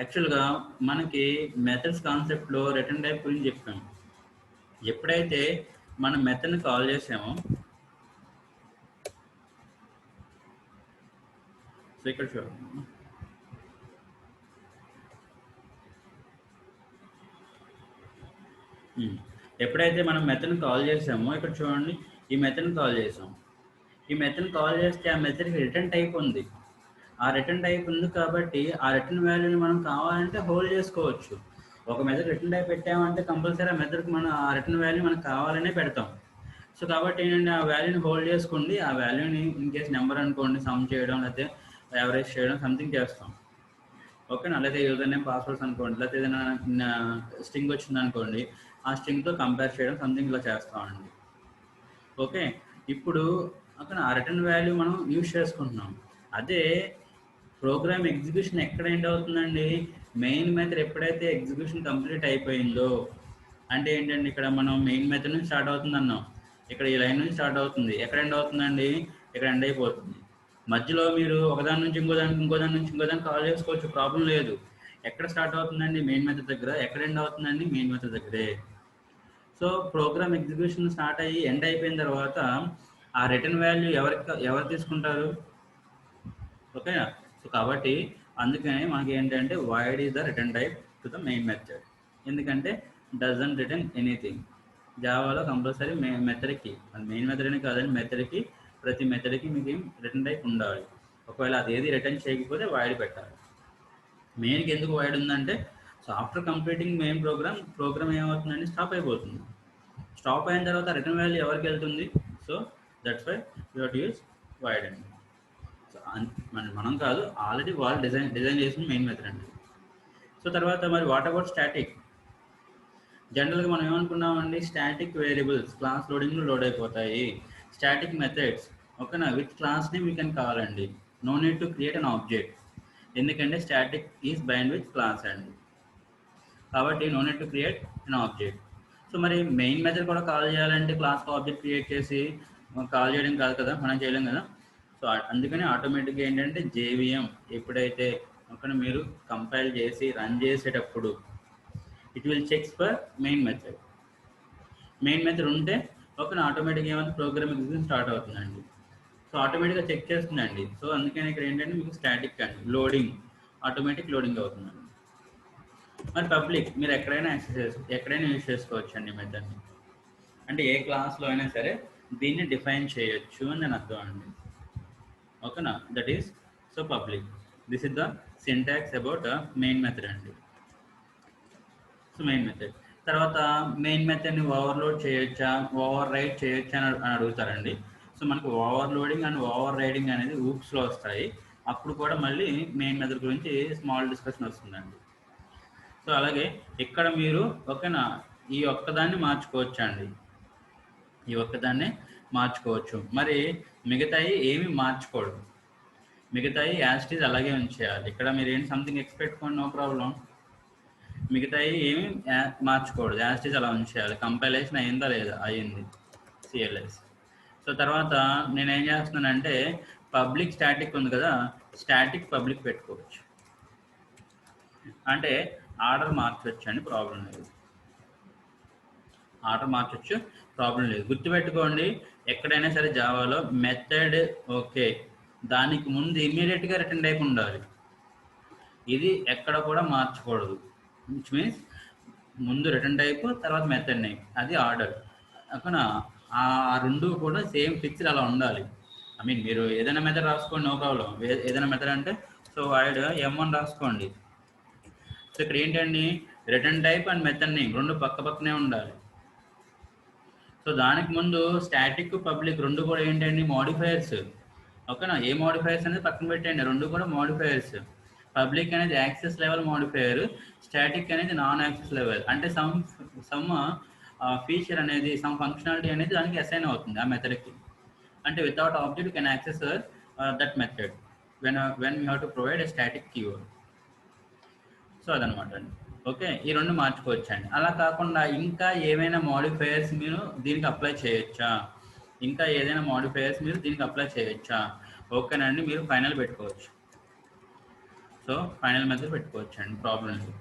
యాక్చువల్గా మనకి మెథడ్స్ కాన్సెప్ట్లో రిటర్న్ టైప్ గురించి చెప్పాము. ఎప్పుడైతే మనం మెథడ్ని కాల్ చేసామో, సో ఇక్కడ చూడండి, ఎప్పుడైతే మనం మెథడ్ని కాల్ చేసామో ఇక్కడ చూడండి, ఈ మెథడ్ని కాల్ చేసాం. ఈ మెథడ్ని కాల్ చేస్తే ఆ మెథడ్కి రిటర్న్ టైప్ ఉంది. ఆ రిటర్న్ టైప్ ఉంది కాబట్టి ఆ రిటర్న్ వాల్యూని మనం కావాలంటే హోల్డ్ చేసుకోవచ్చు. ఒక మెథడ్ రిటర్న్ టైప్ పెట్టామంటే కంపల్సరీ ఆ మెథడ్కి మనం ఆ రిటర్న్ వాల్యూ మనకు కావాలనే పెడతాం. సో కాబట్టి ఏంటంటే ఆ వాల్యూని హోల్డ్ చేసుకోండి. ఆ వాల్యూని ఇన్ కేస్ నెంబర్ అనుకోండి, సమ్ చేయడం లేకపోతే యావరేజ్ చేయడం సంథింగ్ చేస్తాం. ఓకేనా? లేకపోతే యూజర్ నేమ్ పాస్వర్డ్స్ అనుకోండి, లేకపోతే ఏదైనా స్ట్రింగ్ వచ్చింది అనుకోండి, ఆ స్ట్రింగ్తో కంపేర్ చేయడం సంథింగ్ ఇలా చేస్తామండి. ఓకే, ఇప్పుడు అక్కడ ఆ రిటర్న్ వాల్యూ మనం యూజ్ చేసుకుంటున్నాం. అదే ప్రోగ్రామ్ ఎగ్జిక్యూషన్ ఎక్కడ ఎండ్ అవుతుందండి? మెయిన్ మెథడ్ ఎప్పుడైతే ఎగ్జిక్యూషన్ కంప్లీట్ అయిపోయిందో, అంటే ఏంటంటే ఇక్కడ మనం మెయిన్ మెథడ్ నుంచి స్టార్ట్ అవుతుంది అన్నాం, ఇక్కడ ఈ లైన్ నుంచి స్టార్ట్ అవుతుంది, ఎక్కడ ఎండ్ అవుతుందండి? ఇక్కడ ఎండ్ అయిపోతుంది. మధ్యలో మీరు ఒకదాని నుంచి ఇంకోదాని నుంచి ఇంకోదాన్ని కాల్ చేసుకోవచ్చు, ప్రాబ్లం లేదు. ఎక్కడ స్టార్ట్ అవుతుందండి? మెయిన్ మెథడ్ దగ్గర. ఎక్కడ ఎండ్ అవుతుందండి? మెయిన్ మెథడ్ దగ్గరే. సో ప్రోగ్రామ్ ఎగ్జిక్యూషన్ స్టార్ట్ అయ్యి ఎండ్ అయిపోయిన తర్వాత ఆ రిటర్న్ వాల్యూ ఎవరు తీసుకుంటారు? ఓకేనా? సో కాబట్టి అందుకనే మనకి ఏంటంటే void is the return type to the main method. ఎందుకంటే డజన్ రిటర్న్ ఎనీథింగ్. జావాలో కంపల్సరీ మెథడ్కి, అది మెయిన్ మెథడ్ అని కాదండి, మెథడ్కి ప్రతి మెథడ్కి మీకు రిటర్న్ టైప్ ఉండాలి. ఒకవేళ అది ఏది రిటర్న్ చేయకపోతే వాయిడ్ పెట్టాలి. మెయిన్కి ఎందుకు వాయిడ్ ఉందంటే, so after completing main program ఏమవుతుందండి? స్టాప్ అయిపోతుంది. స్టాప్ అయిన తర్వాత రిటర్న్ వాల్యూ ఎవరికి వెళ్తుంది? So that's why you have to use void అండి. సో మనం కాదు, ఆల్రెడీ వాళ్ళు డిజైన్ చేసిన మెయిన్ మెథడ్ అండి. సో తర్వాత మరి వాట్ అబౌట్ స్టాటిక్? జనరల్గా మనం ఏమనుకున్నామండి? స్టాటిక్ వేరియబుల్స్ క్లాస్ లోడింగ్లో లోడ్ అయిపోతాయి. స్టాటిక్ మెథడ్స్ ఓకేనా, with class name you can కావాలండి. No need to create an object, ఎందుకంటే static is bind with class అండి. కాబట్టి no need to create an object. So మరి మెయిన్ మెథడ్ కూడా call చేయాలంటే క్లాస్కి ఆబ్జెక్ట్ క్రియేట్ చేసి కాల్ చేయడం కాదు కదా, మనం చేయలేం కదా. సో అందుకని ఆటోమేటిక్గా ఏంటంటే జేవిఎం ఎప్పుడైతే అక్కడ మీరు కంపైల్ చేసి రన్ చేసేటప్పుడు it will checks for main method. Main method ఉంటే ఓకే, ఆటోమేటిక్గా ఏమైనా ప్రోగ్రామ్ ఎగ్జిక్యూషన్ స్టార్ట్ అవుతుందండి. సో ఆటోమేటిక్గా చెక్ చేస్తుందండి. సో అందుకని ఇక్కడ ఏంటంటే మీకు స్టాటిక్ అండి, లోడింగ్ ఆటోమేటిక్ లోడింగ్ అవుతుందండి. మరి పబ్లిక్ మీరు ఎక్కడైనా యూజ్ చేసుకోవచ్చు అండి మెథడ్ని. అంటే ఏ క్లాస్లో అయినా సరే దీన్ని డిఫైన్ చేయొచ్చు అని నేను అర్థం అండి. ఓకేనా? That is so public. This is the syntax about main method అండి. సో మెయిన్ మెథడ్ తర్వాత మెయిన్ మెథడ్ని ఓవర్లోడ్ చేయొచ్చా, ఓవర్ రైడ్ చేయొచ్చా అని అడుగుతారండి. సో మనకు ఓవర్లోడింగ్ అండ్ ఓవర్ రైడింగ్ అనేది ఊప్స్లో వస్తాయి. అప్పుడు కూడా మళ్ళీ మెయిన్ మెథడ్ గురించి స్మాల్ డిస్కషన్ వస్తుందండి. సో అలాగే ఇక్కడ మీరు ఓకేనా ఈ ఒక్కదాన్ని మార్చుకోవచ్చు అండి, ఈ ఒక్కదాన్ని మార్చుకోవచ్చు. మరి మిగతాయి ఏమి మార్చకూడదు, మిగతాయి యాస్టీజ్ అలాగే ఉంచేయాలి. ఇక్కడ మీరు ఏంటి సంథింగ్ ఎక్స్పెక్ట్ నో ప్రాబ్లం, మిగతాయి ఏమి మార్చకూడదు, యాస్టీజ్ అలా ఉంచేయాలి. కంపైలేషన్ అయిందా లేదా? అయ్యింది, సిఎల్ఎస్. సో తర్వాత నేను ఏం చేస్తున్నానంటే పబ్లిక్ స్టాటిక్ ఉంది కదా, స్టాటిక్ పబ్లిక్ పెట్టుకోవచ్చు. అంటే ఆర్డర్ మార్చవచ్చు అండి, ప్రాబ్లం లేదు. ఆర్డర్ మార్చవచ్చు, ప్రాబ్లం లేదు. గుర్తుపెట్టుకోండి, ఎక్కడైనా సరే జావాలో మెథడ్ ఓకే, దానికి ముందు ఇమీడియట్గా రిటర్న్ టైప్ ఉండాలి. ఇది ఎక్కడ కూడా మార్చకూడదు. విచ్ మీన్స్ ముందు రిటర్న్ టైప్, తర్వాత మెథడ్ నేమ్, అది ఆర్డర్. అక్కడ ఆ రెండు కూడా సేమ్ ఫిక్స్డ్ అలా ఉండాలి. ఐ మీన్ మీరు ఏదైనా మెథడ్ రాసుకోండి, నో ప్రాబ్లం. ఏదైనా మెథడ్ అంటే సో వాయిడ్ M1 రాసుకోండి. సో ఇక్కడ ఏంటండి, return type and method name రెండు పక్క పక్కనే ఉండాలి. సో దానికి ముందు స్టాటిక్ పబ్లిక్ రెండు కూడా ఏంటండి, మోడిఫైయర్స్. ఓకేనా? ఏ మోడిఫైయర్స్ అనేది పక్కన పెట్టండి, రెండు కూడా మోడిఫైయర్స్. పబ్లిక్ అనేది యాక్సెస్ లెవెల్ మోడిఫైయర్, స్టాటిక్ అనేది నాన్ యాక్సెస్ లెవెల్. అంటే సమ్ ఫీచర్ అనేది, సమ్ ఫంక్షనాలిటీ అనేది దానికి అసైన్ అవుతుంది ఆ మెథడ్కి. అంటే without object can access that method when we have to provide a static keyword. So అదనమాట అండి. ఓకే, ఈ రెండు మార్చుకోవచ్చండి. అలా కాకుండా ఇంకా ఏమైనా మోడిఫైయర్స్ మీరు దీనికి అప్లై చేయొచ్చా, ఇంకా ఏదైనా మోడిఫైయర్స్ మీరు దీనికి అప్లై చేయొచ్చా, ఓకేనండి, మీరు ఫైనల్ పెట్టుకోవచ్చు. సో ఫైనల్ మెథడ్ పెట్టుకోవచ్చండి, ప్రాబ్లం లేదు.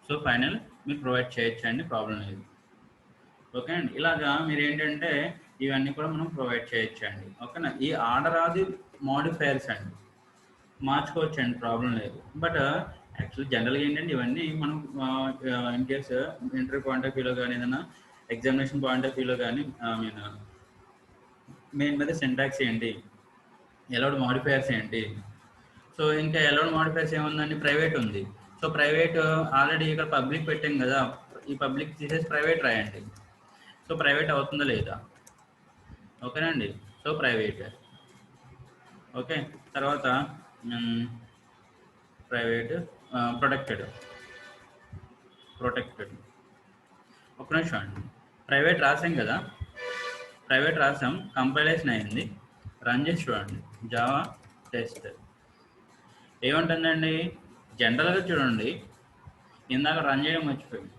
సో ఫైనల్ మీరు ప్రొవైడ్ చేయొచ్చండి, ప్రాబ్లం లేదు. ఓకే అండి, ఇలాగా మీరు ఏంటంటే ఇవన్నీ కూడా మనం ప్రొవైడ్ చేయొచ్చండి. ఓకేనా, ఈ ఆర్డర్ ఆది మోడిఫైయర్స్ అండి, మార్చుకోవచ్చండి, ప్రాబ్లం లేదు. బట్ యాక్చువల్లీ జనరల్గా ఏంటంటే ఇవన్నీ మనం in case interview point of వ్యూలో కానీ ఏదైనా ఎగ్జామినేషన్ పాయింట్ ఆఫ్ వ్యూలో కానీ మీన్ మెయిన్ మీద సింటాక్స్ ఏంటి, ఎలౌడ్ మోడిఫైయర్స్ ఏంటి, సో ఇంకా ఎలౌడ్ మోడిఫైయర్స్ ఏముందండి, ప్రైవేట్ ఉంది. సో ప్రైవేట్ ఆల్రెడీ ఇక్కడ పబ్లిక్ పెట్టాం కదా, ఈ పబ్లిక్ తీసేసి ప్రైవేట్ రాయండి. సో ప్రైవేట్ అవుతుందా లేదా, ఓకేనండి. So private, okay. తర్వాత ప్రైవేట్, ప్రొటెక్టెడ్, ప్రొటెక్టెడ్. ఒక నిమిషం అండి, ప్రైవేట్ రాసాం కదా, ప్రైవేట్ రాసాం, కంపైలేషన్ అయింది, రన్ చేసి చూడండి. జావా టెస్ట్ ఏముంటుందండి, జనరల్గా చూడండి, ఇందాక రన్ చేయడం మర్చిపోయింది.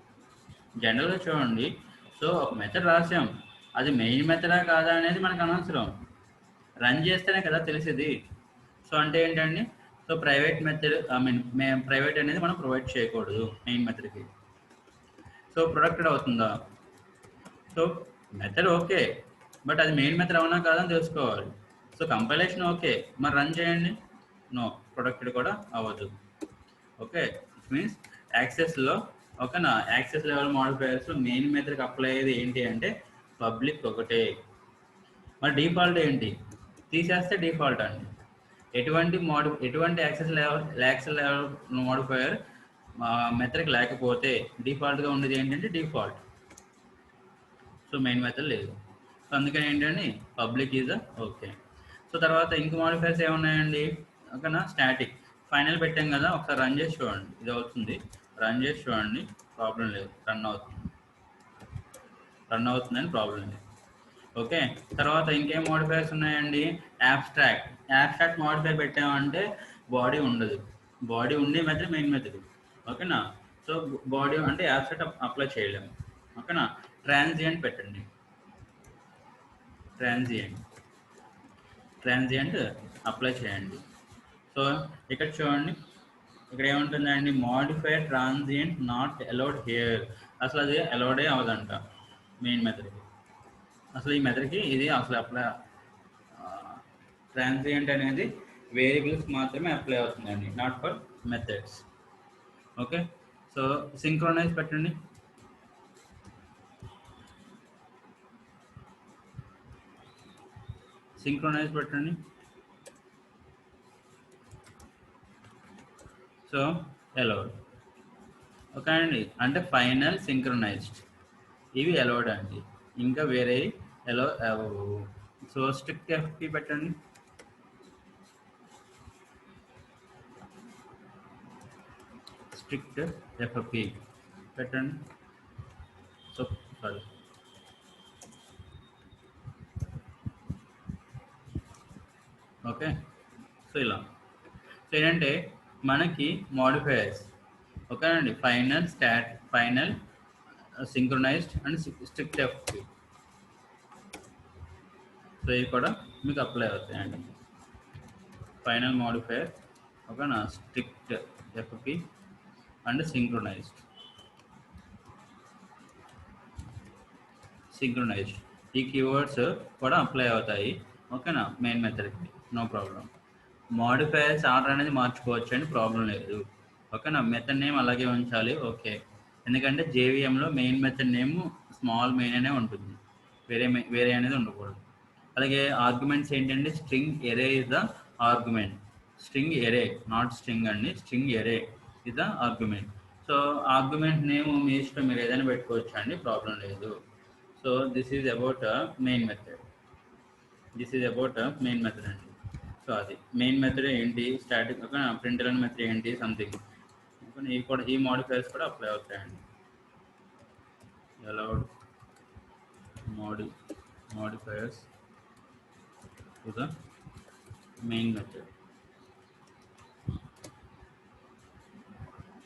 జనరల్గా చూడండి, సో ఒక మెథడ్ రాసాం, అది మెయిన్ మెథడా కాదా అనేది మనకు అనవసరం, రన్ చేస్తేనే కదా తెలిసేది. సో అంటే ఏంటండి, సో ప్రైవేట్ మెథడ్ మేము ప్రైవేట్ అనేది మనం ప్రొవైడ్ చేయకూడదు మెయిన్ మెథడ్కి. సో ప్రొడక్టెడ్ అవుతుందా, సో మెథడ్ ఓకే, బట్ అది మెయిన్ మెథడ్ అవునా కాదని తెలుసుకోవాలి. సో కంపైలేషన్ ఓకే, మరి రన్ చేయండి, నో, ప్రొడక్టెడ్ కూడా అవ్వదు. ఓకే, ఇట్ మీన్స్ యాక్సెస్లో, ఓకేనా, యాక్సెస్ లెవెల్ మోడిఫైయర్స్ మెయిన్ మెథడ్కి అప్లై అయ్యేది ఏంటి అంటే పబ్లిక్ ఒకటే. మరి డిఫాల్ట్ ఏంటి, తీసేస్తే డిఫాల్ట్ అండి. ఎటువంటి యాక్సెస్ లెవెల్ మోడిఫైయర్ మెథడ్కి లేకపోతే డిఫాల్ట్గా ఉండేది ఏంటంటే డిఫాల్ట్. సో మెయిన్ మెథడ్ లేదు, సో అందుకని ఏంటంటే పబ్లిక్ ఈజ్ ఓకే. సో తర్వాత ఇంక మోడిఫైయర్స్ ఏమున్నాయండి, ఓకేనా, స్టాటిక్. ఫైనల్ పెట్టాం కదా, ఒకసారి రన్ చేసి చూడండి, ఇది అవుతుంది, రన్ చేసి చూడండి, ప్రాబ్లం లేదు, రన్ అవుతుందని ప్రాబ్లం లేదు. ఓకే, తర్వాత ఇంకేం మోడిఫైయర్స్ ఉన్నాయండి, యాబ్స్ట్రాక్ట్ మోడిఫైర్ పెట్టామంటే బాడీ ఉండదు, బాడీ ఉండే మెథడ్ మెయిన్ మెథడ్, ఓకేనా. సో బాడీ అంటే యాబ్స్ట్రాక్ట్ అప్లై చేయలేము, ఓకేనా. ట్రాన్సియంట్ పెట్టండి, ట్రాన్సియంట్ అప్లై చేయండి. సో ఇక్కడ చూడండి, ఇక్కడ ఏముంటుందండి, modifier transient not allowed here, అసలు అది అలౌడే అవ్వదంట మెయిన్ మెథడ్కి. అసలు ఈ మెథడ్కి ఇది అసలు అప్లై, ట్రాన్సియంట్ అనేది వేరియబుల్స్ మాత్రమే అప్లై అవుతుందండి, not for methods. Okay, so synchronise పెట్టండి, సో అలౌడ్, ఓకే అండి, అంటే ఫైనల్ సింక్రొనైజ్డ్, ఇవి అలౌడ్ అండి, ఇంకా వేరే అలౌ అవ్వవు. సో స్ట్రిక్ట్ ఎఫ్పి పెట్టండి, స్ట్రిక్ట్ ఎఫ్పి పెట్టండి. So sorry, okay. సో ఇలా, సో ఏంటంటే మనకి మోడిఫైయర్స్, ఓకేనండి, final synchronized and strict FP, so ఇవి కూడా మీకు అప్లై అవుతాయండి. ఫైనల్ మోడిఫైయర్, ఓకేనా, స్ట్రిక్ట్ ఎఫ్పి అండ్ సింక్రొనైజ్డ్, ఈ కీవర్డ్స్ కూడా అప్లై అవుతాయి, ఓకేనా, మెయిన్ మెథడ్కి, నో ప్రాబ్లం. మోడిఫైయర్స్ ఆర్డర్ అనేది మార్చుకోవచ్చు అండి, ప్రాబ్లం లేదు, ఓకేనా. మెథడ్ నేమ్ అలాగే ఉంచాలి, ఓకే, ఎందుకంటే జేవిఎంలో main method name small main అనే ఉంటుంది, వేరే అనేది ఉండకూడదు. అలాగే ఆర్గ్యుమెంట్స్ ఏంటంటే string array is the argument, string array, not string అండి, string array is the argument. So argument name మీ ఇష్టం, మీరు ఏదైనా పెట్టుకోవచ్చు అండి, ప్రాబ్లం లేదు. So this is about main method, అండి. సో అది మెయిన్ మెథడ్ ఏంటి, స్టాటిక్, ప్రింట్లన్ మెథడ్ ఏంటి, సంథింగ్, ఈ మోడిఫైయర్స్ కూడా అప్లై అవుతాయండి. Allowed modifiers to the main method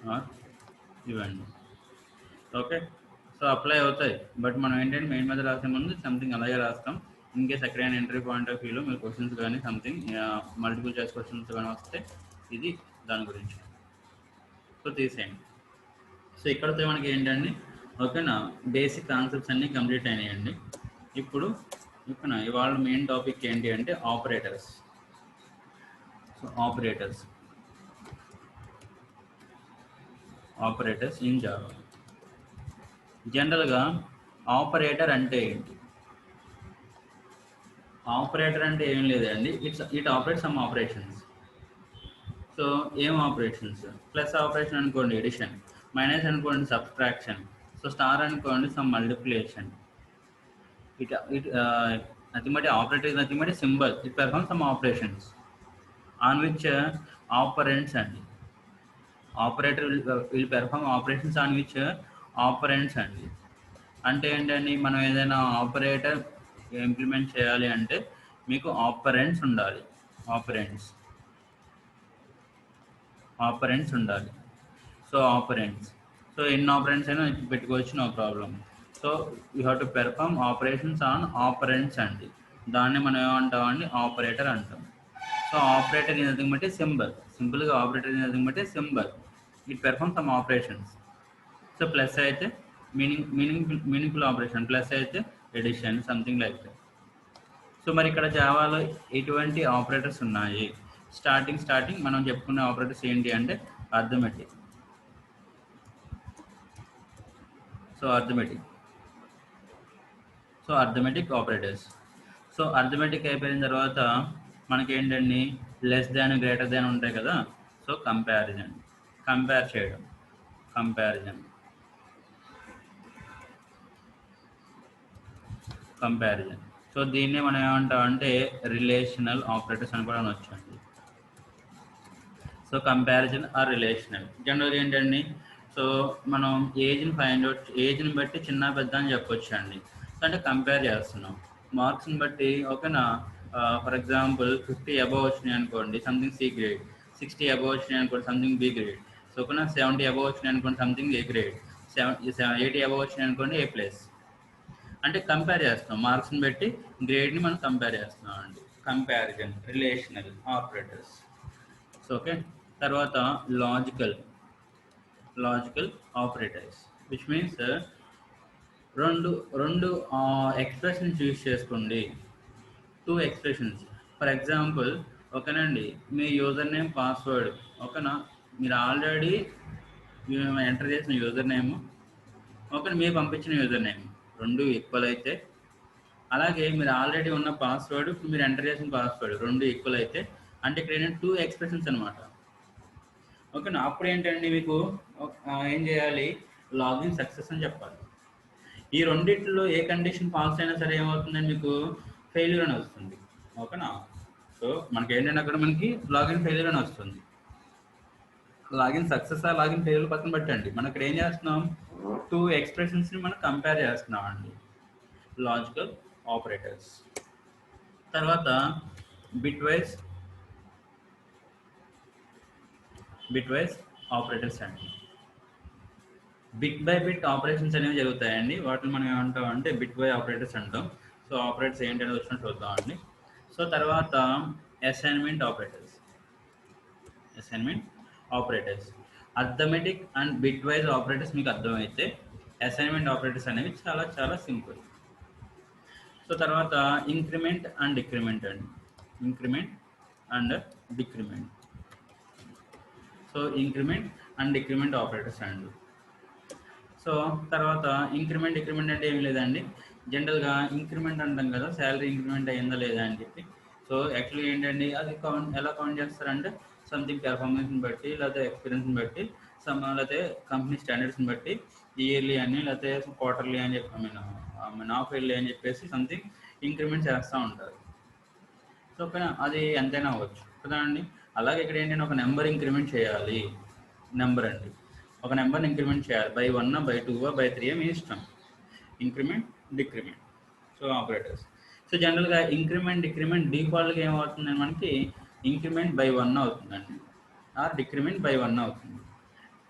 or ఇవన్నీ. ఓకే. సో అప్లై అవుతాయి, బట్ మనం ఏంటంటే మెయిన్ మీద రాసే ముందు సంథింగ్ అలాగే రాస్తాం. ఇన్ కేస్ ఎక్కడైనా ఎంట్రీ పాయింట్ ఆఫ్ వ్యూలో మీరు క్వశ్చన్స్ కానీ సంథింగ్ మల్టిపుల్ చాయిస్ క్వశ్చన్స్ కానీ వస్తే ఇది దాని గురించి. సో తీసేయండి. సో ఇక్కడతో మనకి ఏంటండి, ఓకేనా, బేసిక్ కాన్సెప్ట్స్ అన్నీ కంప్లీట్ అయినాయండి. ఇప్పుడు ఓకేనా, ఇవాళ మెయిన్ టాపిక్ ఏంటి అంటే operators. So operators in Java. జనరల్గా ఆపరేటర్ అంటే ఏంటి? ఆపరేటర్ అంటే ఏం లేదండి, it operate some operations. So ఏం ఆపరేషన్స్? ప్లస్ ఆపరేషన్ అనుకోండి ఎడిషన్, మైనస్ అనుకోండి సబ్ట్రాక్షన్, సో స్టార్ అనుకోండి some multiplication. It nothing but operator is nothing but a symbol. It performs some operations on which operands అండి. Operator will perform operations on which operands అండి. అంటే ఏంటండి, మనం ఏదైనా operator implement చేయాలి అంటే మీకు ఆపరెంట్స్ ఉండాలి. ఆపరెంట్స్ ఉండాలి. సో ఆపరెంట్స్, సో ఎన్ని ఆపరెంట్స్ అయినా పెట్టుకోవచ్చు, no problem. So you have to perform operations on operands అండి. దాన్ని మనం ఏమంటామండి, ఆపరేటర్ అంటాం. So operator is nothing but a symbol. సింపుల్గా operator is nothing but a symbol. It perform some operations. So plus అయితే meaningful operation, plus అయితే addition, something like that. So మరి ఇక్కడ జావాలో ఎటువంటి ఆపరేటర్స్ ఉన్నాయి? స్టార్టింగ్ మనం చెప్పుకునే ఆపరేటర్స్ ఏంటి అంటే arithmetic. So arithmetic operators. So arithmetic అయిపోయిన తర్వాత మనకి ఏంటండి, లెస్ దాన్, గ్రేటర్ దాన్ ఉంటాయి కదా. సో కంపారిజన్ సో దీన్నే మనం ఏమంటాం అంటే రిలేషనల్ ఆపరేటర్స్ అని కూడా అనొచ్చండి. So comparison or relational. జనరల్గా ఏంటండి, సో మనం ఏజ్ని బట్టి చిన్న పెద్ద అని చెప్పొచ్చు అండి. అంటే కంపేర్ చేస్తున్నాం మార్క్స్ని బట్టి. ఓకేనా, ఫర్ ఎగ్జాంపుల్ 50 అబవ్ వచ్చినాయి అనుకోండి, సంథింగ్ సి గ్రేడ్. 60 అబవ్ వచ్చినాయి అనుకోండి, సంథింగ్ బి గ్రేడ్. సో ఓకేనా, 70 అబవ్ వచ్చినాయి అనుకోండి, సంథింగ్ ఏ గ్రేడ్. 80 అబవ్ వచ్చినాయి అనుకోండి, ఏ ప్లస్. అంటే కంపేర్ చేస్తున్నాం, మార్క్స్ని బట్టి గ్రేడ్ని మనం కంపేర్ చేస్తున్నాం అండి. Comparison, relational operators. So okay. తర్వాత లాజికల్ ఆపరేటర్స్, విచ్ మీన్స్ రెండు ఎక్స్ప్రెషన్స్ యూజ్ చేసుకోండి. 2 ఎక్స్ప్రెషన్స్. ఫర్ ఎగ్జాంపుల్ ఓకేనండి, మీ యూజర్ నేమ్, పాస్వర్డ్, ఓకేనా, మీరు ఆల్రెడీ ఎంటర్ చేసిన యూజర్ నేమ్, ఓకే, మీరు పంపించిన యూజర్ నేమ్ రెండు ఈక్వల్ అయితే, అలాగే మీరు ఆల్రెడీ ఉన్న పాస్వర్డ్, మీరు ఎంటర్ చేసిన పాస్వర్డ్ రెండు ఈక్వల్ అయితే, అంటే ఇక్కడ ఏంటంటే 2 ఎక్స్ప్రెషన్స్ అనమాట. ఓకేనా, అప్పుడు ఏంటండి మీకు ఏం చేయాలి, లాగిన్ సక్సెస్ అని చెప్పాలి. ఈ రెండిట్లో ఏ కండిషన్ ఫాల్స్ అయినా సరే ఏమవుతుందని మీకు ఫెయిల్యూర్ అని వస్తుంది. ఓకేనా, సో మనకి ఏంటంటే అక్కడ మనకి లాగిన్ ఫెయిల్యూర్ అని వస్తుంది. లాగిన్ సక్సెస్ ఆ లాగిన్ ఫెయిల్యూర్ పక్కన పెట్టండి, మనం ఇక్కడ ఏం చేస్తున్నాం, 2 ఎక్స్ప్రెషన్స్ని మనం కంపేర్ చేస్తున్నాం అండి. Logical operators. తర్వాత బిట్ వైజ్ ఆపరేటర్స్ అండి. బిట్ బై బిట్ ఆపరేషన్స్ అనేవి జరుగుతాయండి, వాటిని మనం ఏమంటాం అంటే బిట్ బై ఆపరేటర్స్ అంటాం. సో ఆపరేటర్స్ ఏంటి అనేది వచ్చినట్టు చూద్దామండి. సో తర్వాత assignment operators. Arithmetic and bit wise operators మీకు అర్థమైతే, అసైన్మెంట్ ఆపరేటర్స్ అనేవి చాలా చాలా సింపుల్. సో తర్వాత increment and decrement so increment and decrement operators అండి. సో తర్వాత ఇంక్రిమెంట్ అంటే ఏమి లేదండి, జనరల్గా ఇంక్రిమెంట్ అంటాం కదా, శాలరీ ఇంక్రిమెంట్ అయ్యిందా లేదా అని చెప్పి. సో యాక్చువల్లీ ఏంటండి, అది ఎలా కౌంట్ చేస్తారంటే సంథింగ్ పెర్ఫార్మెన్స్ని బట్టి, లేకపోతే ఎక్స్పీరియన్స్ని బట్టి, లేకపోతే కంపెనీ స్టాండర్డ్స్ని బట్టి ఇయర్లీ అని, లేకపోతే క్వార్టర్లీ అని చెప్పి, హాఫ్ ఇయర్లీ అని చెప్పేసి సంథింగ్ ఇంక్రిమెంట్ చేస్తూ ఉంటారు. సో ఓకేనా, అది ఎంతైనా అవ్వచ్చు కదా అండి. అలాగే ఇక్కడ ఏంటంటే ఒక నెంబర్ ఇంక్రిమెంట్ చేయాలి, ఒక నెంబర్ని ఇంక్రిమెంట్ చేయాలి, బై 1 బై 2 బై 3 మీ ఇష్టం. Increment decrement. So operators. So జనరల్గా ఇంక్రిమెంట్ డిక్రిమెంట్ డిఫాల్ట్గా ఏమవుతుందని మనకి ఇంక్రిమెంట్ బై 1 అవుతుందండి, ఆర్ డిక్రిమెంట్ బై 1 అవుతుంది.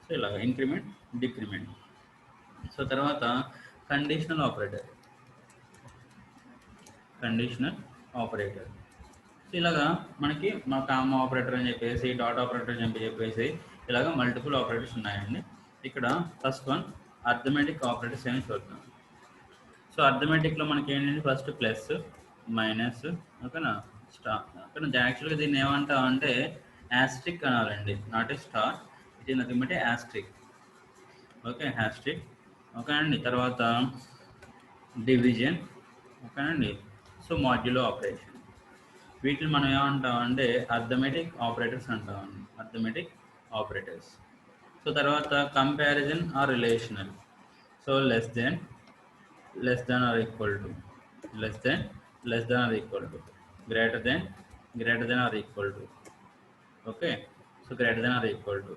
సో ఇలాగ ఇంక్రిమెంట్ డిక్రిమెంట్. సో తర్వాత కండిషనల్ ఆపరేటర్. ఇలాగా మనకి మా కామ్ ఆపరేటర్ అని చెప్పేసి, డాట్ ఆపరేటర్ అని చెప్పేసి ఇలాగ మల్టిపుల్ ఆపరేటర్స్ ఉన్నాయండి. ఇక్కడ ఫస్ట్ వన్ అర్థమెటిక్ ఆపరేటర్స్ ఏమి చూద్దాం. సో అర్థమెటిక్లో మనకి ఏంటంటే ఫస్ట్ ప్లస్, మైనస్, ఓకేనా, స్టార్. ఓకేనా, యాక్చువల్గా దీన్ని ఏమంటాం అంటే యాస్ట్రిక్ అనాలండి, not a star. It is nothing but a asterisk. Okay, asterisk. ఓకేనండి. తర్వాత డివిజన్. ఓకేనండి. So modulo operation. వీటిని మనం ఏమంటాం అంటే అర్థమెటిక్ ఆపరేటర్స్ అంటామండి, అర్థమెటిక్ ఆపరేటర్స్. సో తర్వాత comparison or relational. So less than or equal to, less than or equal to, greater than or equal to. Okay, so greater than or equal to,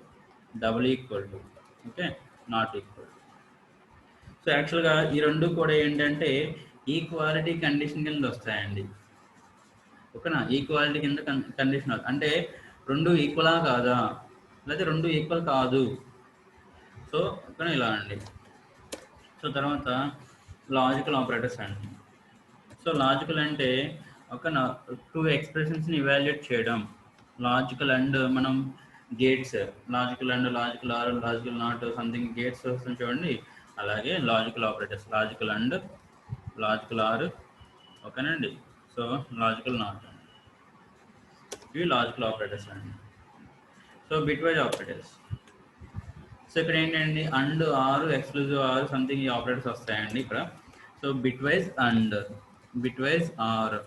double equal to, okay, not equal to. So యాక్చువల్గా ఈ రెండు కూడా ఏంటంటే equality condition కింద వస్తాయండి. ఓకేనా, equality కింద conditional అంటే రెండు ఈక్వలా కాదా, లేదా రెండు ఈక్వల్ కాదు. సో ఓకేనా, ఇలా అండి. సో తర్వాత లాజికల్ ఆపరేటర్స్ అండి. సో లాజికల్ అంటే ఓకేనా, టూ ఎక్స్ప్రెషన్స్ని ఇవాల్యుయేట్ చేయడం. లాజికల్ అండ్ మనం gates, logical and, logical or, logical not, something gates వస్తుంది చూడండి, అలాగే logical operators, logical and, logical or, ఓకేనండి. సో లాజికల్ నాట్, ఇవి లాజికల్ ఆపరేటర్స్ అండి. So bit wise operators. So ఇక్కడ ఏంటండి and, or, exclusive or, something ఈ ఆపరేటర్స్ వస్తాయండి ఇక్కడ. So bitwise and, bit wise or,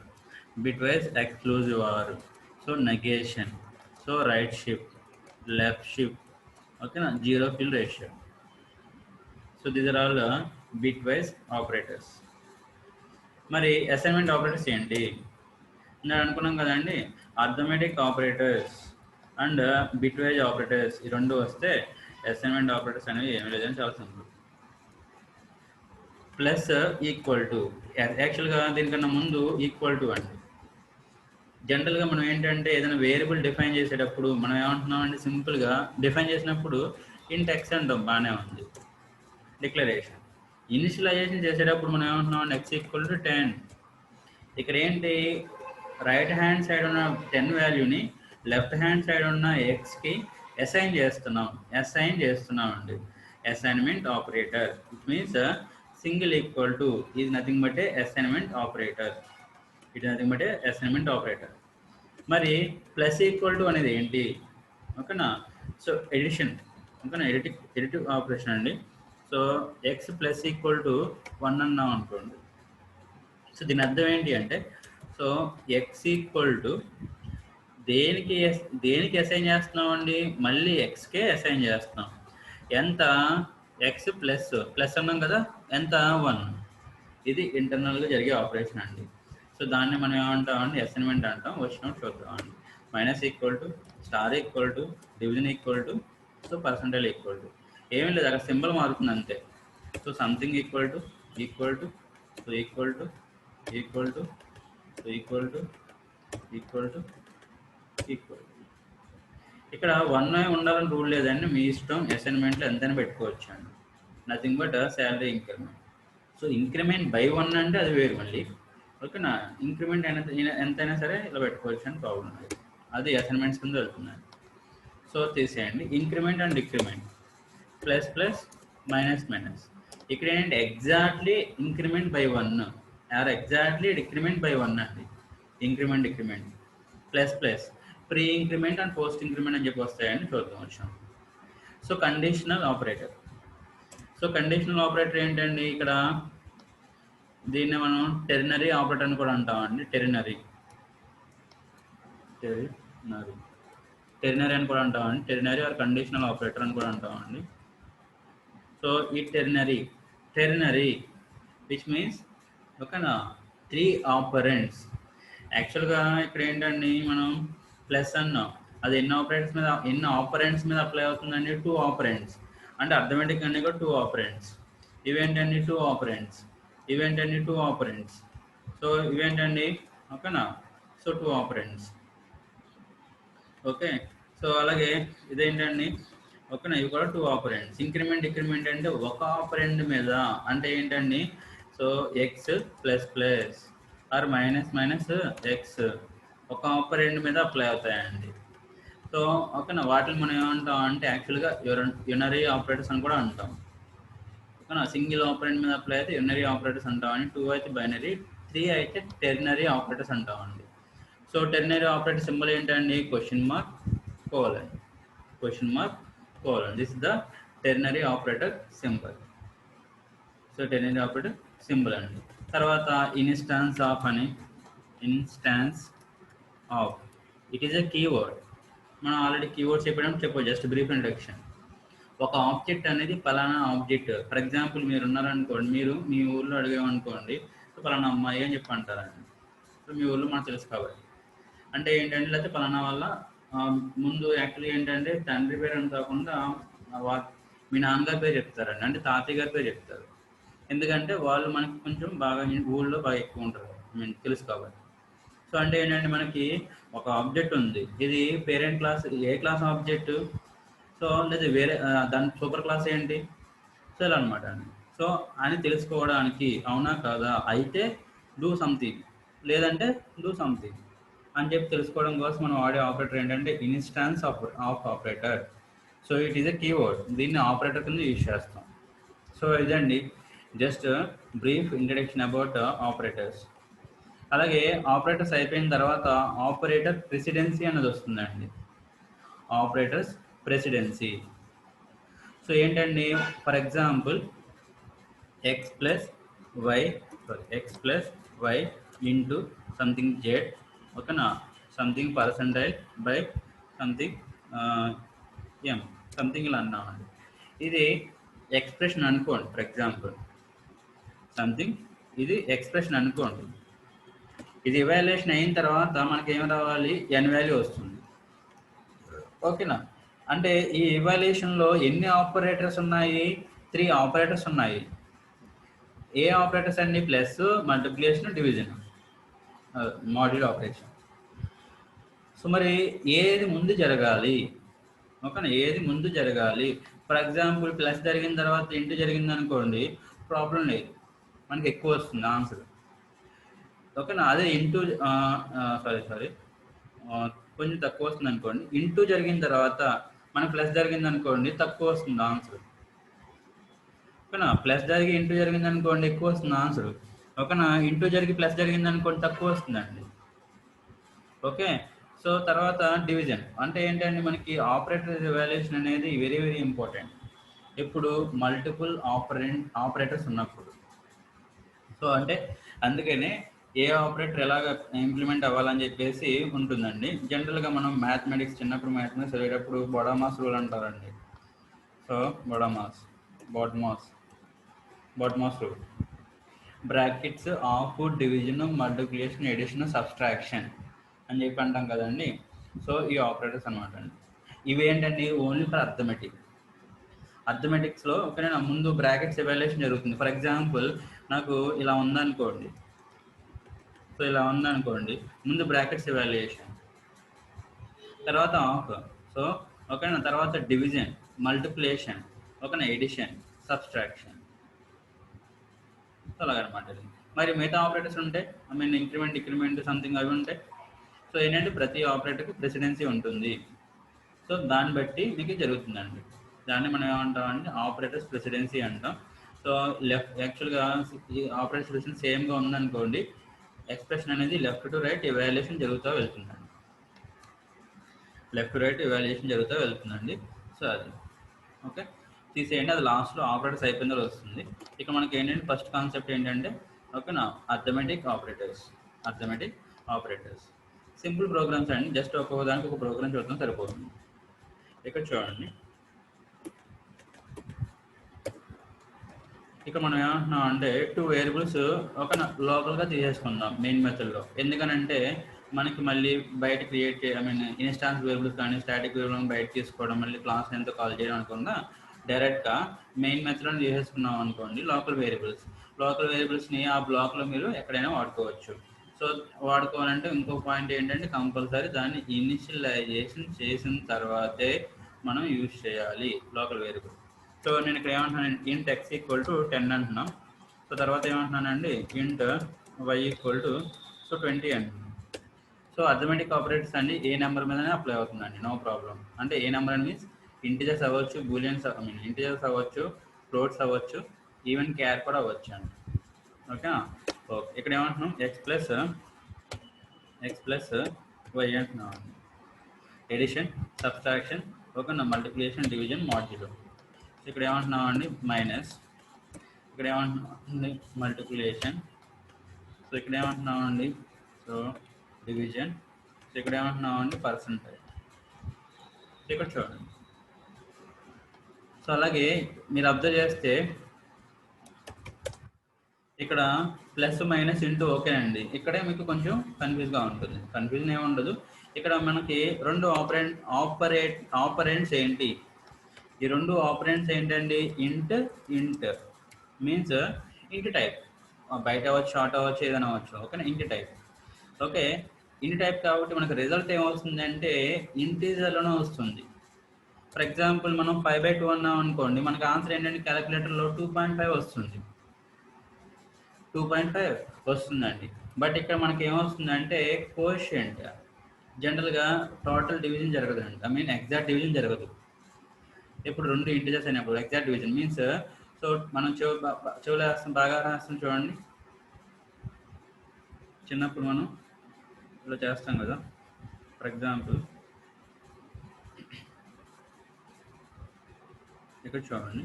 bitwise exclusive are, so negation, so right shift, left shift, ఓకేనా, zero fill ratio. So these are all bit wise operators. మరి assignment operators ఏంటి నేను అనుకున్నాం కదండి, arithmetic operators and bit wise operators ఈ రెండు వస్తే assignment operators అనేవి ఏమి లేదని చాలా సింపుల్. ప్లస్ ఈక్వల్ టు, యాక్చువల్గా దీనికన్నా ముందు ఈక్వల్ టు అండి. జనరల్గా మనం ఏంటంటే ఏదైనా వేరియబుల్ డిఫైన్ చేసేటప్పుడు మనం ఏమంటున్నాం అంటే సింపుల్గా డిఫైన్ చేసినప్పుడు ఇంట్ ఎక్స్ అంటాం, బాగానే ఉంది డిక్లరేషన్. ఇనిషియలైజేషన్ చేసేటప్పుడు మనం ఏమంటున్నాం అంటే ఎక్స్ ఈక్వల్ టు 10. ఇక్కడ ఏంటి, రైట్ హ్యాండ్ సైడ్ ఉన్న 10 వాల్యూని లెఫ్ట్ హ్యాండ్ సైడ్ ఉన్న ఎక్స్కి అసైన్ చేస్తున్నాం అండి. Assignment operator, it means single equal to is nothing but A assignment operator. It nothing but A assignment operator. మరి ప్లస్ ఈక్వల్ టు అనేది ఏంటి, ఓకేనా, సో ఎడిషన్, ఓకేనా, ఎడిటివ్ ఆపరేషన్ అండి. So x plus equal to 1 అన్నాం అనుకోండి. So దీని అర్థం ఏంటి అంటే, సో ఎక్స్ ఈక్వల్ టు దేనికి అసైన్ చేస్తున్నాం అండి, మళ్ళీ ఎక్స్కే అసైన్ చేస్తున్నాం. ఎంత, ఎక్స్ ప్లస్ అన్నాం కదా, ఎంత 1. ఇది ఇంటర్నల్గా జరిగే ఆపరేషన్ అండి. సో దాన్ని మనం ఏమంటాం అండి, అసైన్మెంట్ అంటాం. వచ్చినప్పుడు చూద్దాం అండి. Minus equal to, star equal to, division equal to, so percentage equal to, ఏమీ లేదు అక్కడ సింబల్ మారుతుంది అంతే. So something equal to, so equal to, so equal to. ఇక్కడ 1 ఉండాలని రూల్ లేదండి, మీ ఇష్టం. అసైన్మెంట్లో ఎంతైనా పెట్టుకోవచ్చు అండి, nothing but salary increment. So increment by 1 అంటే అది వేరు మళ్ళీ, ఓకేనా. ఇంక్రిమెంట్ ఎంతైనా సరే ఇలా పెట్టుకోవచ్చు అని ప్రాబ్లం లేదు, అది అసైన్మెంట్స్ కింద వెళ్తున్నాయి. సో తీసేయండి increment and decrement, plus minus. ఇక్కడ ఏంటంటే exactly increment by 1 or exactly decrement by 1 అండి. Increment decrement, plus pre increment and post increment అని చెప్పి వస్తాయని చూద్దాం వచ్చాం. So conditional operator. So conditional operator ఏంటండి, ఇక్కడ దీన్ని మనం టెర్నరీ ఆపరేటర్ అని కూడా అంటామండి. టెర్నరీ అని కూడా అంటామండి. టెర్నరీ ఆర్ కండిషనల్ ఆపరేటర్ అని కూడా అంటామండి. సో ఈ టెర్నరీ విచ్ మీన్స్ ఓకేనా 3 ఆపరెంట్స్. యాక్చువల్గా ఇక్కడ ఏంటండి మనం ప్లస్ అన్నాం, అది ఎన్ని ఆపరెంట్స్ మీద అప్లై అవుతుందండి, 2 ఆపరెంట్స్. అంటే అర్థమెటిక్ అన్ని కూడా 2 ఆపరెంట్స్. ఇవేంటండి 2 ఆపరెంట్స్, ఇవేంటండి 2 ఆపరెంట్స్. సో ఇవేంటండి, ఓకేనా, సో 2 ఆపరెంట్స్. ఓకే, సో అలాగే ఇదేంటండి ఓకేనా, ఇవి కూడా 2 ఆపరెంట్స్. ఇంక్రిమెంట్ డిక్రిమెంట్ అంటే ఒక ఆపరెంట్ మీద, అంటే ఏంటండి, so x plus plus or minus minus x ఒక ఆపరెంట్ మీద అప్లై అవుతాయండి. సో ఓకేనా, వాటిని మనం ఏమంటాం అంటే యాక్చువల్గా యునరీ ఆపరేటర్స్ అని కూడా అంటాం. ఓకేనా, సింగిల్ ఆపరెంట్ మీద అప్లై అయితే యునరీ ఆపరేటర్స్ అంటామని, 2 అయితే బైనరీ, 3 అయితే టెర్నరీ ఆపరేటర్స్ అంటామండి. సో టెర్నరీ ఆపరేటర్ సింబల్ ఏంటండి, question mark colon, question mark colon. This is the ternary operator symbol. So ternary operator symbol అండి. తర్వాత ఇన్స్టాన్స్ ఆఫ్ అని, instance of, it is a keyword. మనం already keywords చెప్పాము, just brief introduction. ఒక object అనేది పలానా object. For example మీరు ఉన్నారనుకోండి, మీరు మీ ఊళ్ళో అడిగామనుకోండి, సో పలానా అమ్మాయి అని చెప్పి అంటారండి. సో మీ ఊళ్ళో మనకు తెలుసు కాబట్టి అంటే ఏంటంటే, లేకపోతే పలానా వల్ల ముందు యాక్చువల్గా ఏంటంటే తండ్రి పేరు అని కాకుండా మీ నాన్నగారి పేరు చెప్తారండి, అంటే తాతయ్య గారి పేరు చెప్తారు. ఎందుకంటే వాళ్ళు మనకి కొంచెం బాగా ఊళ్ళో బాగా ఎక్కువ ఉంటారు, తెలుసు కాబట్టి. సో అంటే ఏంటంటే మనకి ఒక ఆబ్జెక్ట్ ఉంది, ఇది పేరెంట్ క్లాస్, ఏ క్లాస్ ఆబ్జెక్ట్, సో లేదా వేరే దాని సూపర్ క్లాస్ ఏంటి, సో ఇలా అనమాట అండి. సో అని తెలుసుకోవడానికి అవునా కాదా, అయితే డూ సంథింగ్, లేదంటే డూ సంథింగ్ అని చెప్పి తెలుసుకోవడం కోసం మనం వాడే ఆపరేటర్ ఏంటంటే instance of operator. So it is a keyword, దీన్ని ఆపరేటర్ కింద యూజ్ చేస్తాం. సో ఇదండి just brief introduction about operators. అలాగే ఆపరేటర్స్ అయిపోయిన తర్వాత ఆపరేటర్ ప్రెసిడెన్సీ అన్నది వస్తుందండి. Operators precedency. సో ఏంటండి, for example X plus Y, X plus Y into something Z, ఓకేనా, something percentile by something M, something ఇలా అన్నామండి. ఇది ఎక్స్ప్రెషన్ అనుకోండి, ఫర్ ఎగ్జాంపుల్ సంథింగ్, ఇది ఎక్స్ప్రెషన్ అనుకోండి. ఇది ఇవాల్యుయేషన్ అయిన తర్వాత మనకి ఏం రావాలి, ఎన్ వాల్యూ వస్తుంది. ఓకేనా, అంటే ఈ ఇవాల్యుయేషన్లో ఎన్ని ఆపరేటర్స్ ఉన్నాయి, 3 ఆపరేటర్స్ ఉన్నాయి. ఏ ఆపరేటర్స్ అన్ని, plus, multiplication, division, module operation. So మరి ఏది ముందు జరగాలి, ఓకేనా, ఏది ముందు జరగాలి. ఫర్ ఎగ్జాంపుల్ ప్లస్ జరిగిన తర్వాత ఇంటూ జరిగింది అనుకోండి, ప్రాబ్లం లేదు, మనకి ఎక్కువ వస్తుంది ఆన్సర్. ఓకేనా, అదే ఇంటూ సారీ కొంచెం తక్కువ వస్తుంది అనుకోండి, ఇంటూ జరిగిన తర్వాత మనకి ప్లస్ జరిగింది అనుకోండి, తక్కువ వస్తుంది ఆన్సర్. ఓకేనా, ప్లస్ జరిగి ఇంటూ జరిగింది అనుకోండి, ఎక్కువ వస్తుంది ఆన్సర్. ఓకేనా, ఇంటూ జరిగి ప్లస్ జరిగింది అనుకోండి, తక్కువ వస్తుందండి. ఓకే, సో తర్వాత డివిజన్ అంటే ఏంటంటే మనకి ఆపరేటర్ ఎవాల్యుయేషన్ అనేది వెరీ వెరీ ఇంపార్టెంట్ ఇప్పుడు మల్టిపుల్ ఆపరేటర్స్ ఉన్నప్పుడు. సో అంటే అందుకనే ఏ ఆపరేటర్ ఎలాగ ఇంప్లిమెంట్ అవ్వాలని చెప్పేసి ఉంటుందండి. జనరల్గా మనం మ్యాథమెటిక్స్ చిన్నప్పుడు మ్యాథమెటిక్స్ చదివేటప్పుడు బొడామాస్ రూల్ అంటారండి. So BODMAS rule, brackets of, division, multiplication, addition, subtraction అని చెప్పి అంటాం కదండి. సో ఈ ఆపరేటర్స్ అనమాట అండి. ఇవి ఏంటండి ఓన్లీ ఫర్ అర్థమెటిక్స్లో. ఓకేనా, ముందు బ్రాకెట్స్ ఎవాల్యుయేషన్ జరుగుతుంది. ఫర్ ఎగ్జాంపుల్ నాకు ఇలా ఉందనుకోండి, సో ఇలా ఉందనుకోండి, ముందు బ్రాకెట్స్ ఎవాల్యుయేషన్, తర్వాత ఆఫ్, సో ఓకేనా, తర్వాత డివిజన్, మల్టిప్లికేషన్, ఓకేనా, ఎడిషన్, సబ్స్ట్రాక్షన్, అలాగనమాట. మరి మిగతా ఆపరేటర్స్ ఉంటాయి, ఇంక్రిమెంట్ డిక్రిమెంట్ సంథింగ్ అవి ఉంటాయి. సో ఏంటంటే ప్రతి ఆపరేటర్కి ప్రెసిడెన్సీ ఉంటుంది. సో దాన్ని బట్టి మీకు జరుగుతుందండి. దాన్ని మనం ఏమంటామంటే ఆపరేటర్స్ ప్రెసిడెన్సీ అంటాం. సో యాక్చువల్గా ఈ ఆపరేటర్స్ ప్రెసిడెన్సీ సేమ్గా ఉందనుకోండి, ఎక్స్ప్రెషన్ అనేది లెఫ్ట్ టు రైట్ ఎవాల్యుయేషన్ జరుగుతూ వెళ్తుందండి. సో అది ఓకే, తీసేయండి, అది లాస్ట్లో ఆపరేటర్స్ అయిపోయిందో వస్తుంది. ఇక మనకి ఏంటంటే ఫస్ట్ కాన్సెప్ట్ ఏంటంటే ఓకేనా, అర్థమెటిక్ ఆపరేటర్స్ సింపుల్ ప్రోగ్రామ్స్ అండి. జస్ట్ ఒక్కొక్కదానికి ఒక ప్రోగ్రామ్ చూడటం సరిపోతుంది. ఇక్కడ చూడండి, ఇక్కడ మనం ఏమంటున్నాం అంటే 2 వేరియబుల్స్ ఒక లోకల్గా తీసేసుకుందాం మెయిన్ మెథడ్లో. ఎందుకనంటే మనకి మళ్ళీ బయట క్రియేట్ ఇన్స్టాన్స్ వేరియబుల్స్ కానీ స్టాటిక్ వేరియబుల్స్ బయట తీసుకోవడం, మళ్ళీ క్లాస్ ఎంతో కాల్ చేయడం అనుకుండా డైరెక్ట్గా మెయిన్ మెథడ్లో తీసేసుకున్నాం అనుకోండి. లోకల్ వేరియబుల్స్ని ఆ బ్లాక్లో మీరు ఎక్కడైనా వాడుకోవచ్చు. సో వాడుకోవాలంటే ఇంకో పాయింట్ ఏంటంటే కంపల్సరీ దాన్ని ఇనిషియలైజేషన్ చేసిన తర్వాతే మనం యూజ్ చేయాలి లోకల్ వేరియబుల్. సో నేను ఇక్కడ ఏమంటున్నాను, ఇంట్ x ఈక్వల్ టు 10 అంటున్నాం. సో తర్వాత ఏమంటున్నానండి, ఇంట్ y ఈక్వల్ టు 20 అంటున్నాం. సో అథమెటిక్ ఆపరేటర్స్ అండి ఏ నెంబర్ మీదనే అప్లై అవుతుందండి, నో ప్రాబ్లం. అంటే ఏ నెంబర్ అని మీన్స్ ఇంటిజర్స్ అవ్వచ్చు, బూలియన్స్ ఇంటిజర్స్ అవ్వచ్చు, ఫ్లోట్స్ అవ్వచ్చు, ఈవెన్ క్యార్ కూడా అవ్వచ్చు అండి. ఓకేనా? ఓకే, ఇక్కడ ఏమంటున్నాం ఎక్స్ ప్లస్ వై అంటున్నాం అండి. ఎడిషన్, సబ్స్ట్రాక్షన్, ఓకేనా, మల్టిప్లికేషన్, డివిజన్, మాడ్యులో. ఇక్కడ ఏమంటున్నాం అండి మైనస్, ఇక్కడ ఏమంటున్నాం మల్టిప్లికేషన్, సో ఇక్కడ ఏమంటున్నాం అండి సో డివిజన్, సో ఇక్కడ ఏమంటున్నాం అండి పర్సంటేజ్. సో ఇక్కడ చూడండి. సో అలాగే మీరు అబ్జర్వ్ చేస్తే ఇక్కడ ప్లస్ మైనస్ ఇంటూ ఓకేనండి. ఇక్కడే మీకు కొంచెం కన్ఫ్యూజ్గా ఉంటుంది. కన్ఫ్యూజన్ ఏమి ఉండదు. ఇక్కడ మనకి రెండు ఆపరెంట్స్ ఏంటి, ఈ రెండు ఆపరెంట్స్ ఏంటండి, ఇంట్ మీన్స్ ఇంట్ టైప్, బయట అవ్వచ్చు, షార్ట్ అవ్వచ్చు, ఏదైనా అవ్వచ్చు. ఓకేనా, ఇంట్ టైప్. ఓకే, ఇంట్ టైప్ కాబట్టి మనకు రిజల్ట్ ఏమవుతుందంటే ఇంటీజర్లోనే వస్తుంది. ఫర్ ఎగ్జాంపుల్ మనం 5/2 అన్నాం అనుకోండి, మనకు ఆన్సర్ ఏంటంటే క్యాలిక్యులేటర్లో 2.5 వస్తుంది, 2.5 వస్తుందండి. బట్ ఇక్కడ మనకి ఏమొస్తుందంటే కోషియంట్, జనరల్గా టోటల్ డివిజన్ జరగదండి, ఐ మీన్ ఎగ్జాక్ట్ డివిజన్ జరగదు. ఇప్పుడు రెండు ఇంటిజర్స్ అయినప్పుడు ఎగ్జాక్ట్ డివిజన్ మీన్స్, సో మనం చెవులో రాస్తాం, బాగా రాస్తాం చూడండి. చిన్నప్పుడు మనం ఇలా చేస్తాం కదా. ఫర్ ఎగ్జాంపుల్ ఇక్కడ చూడండి,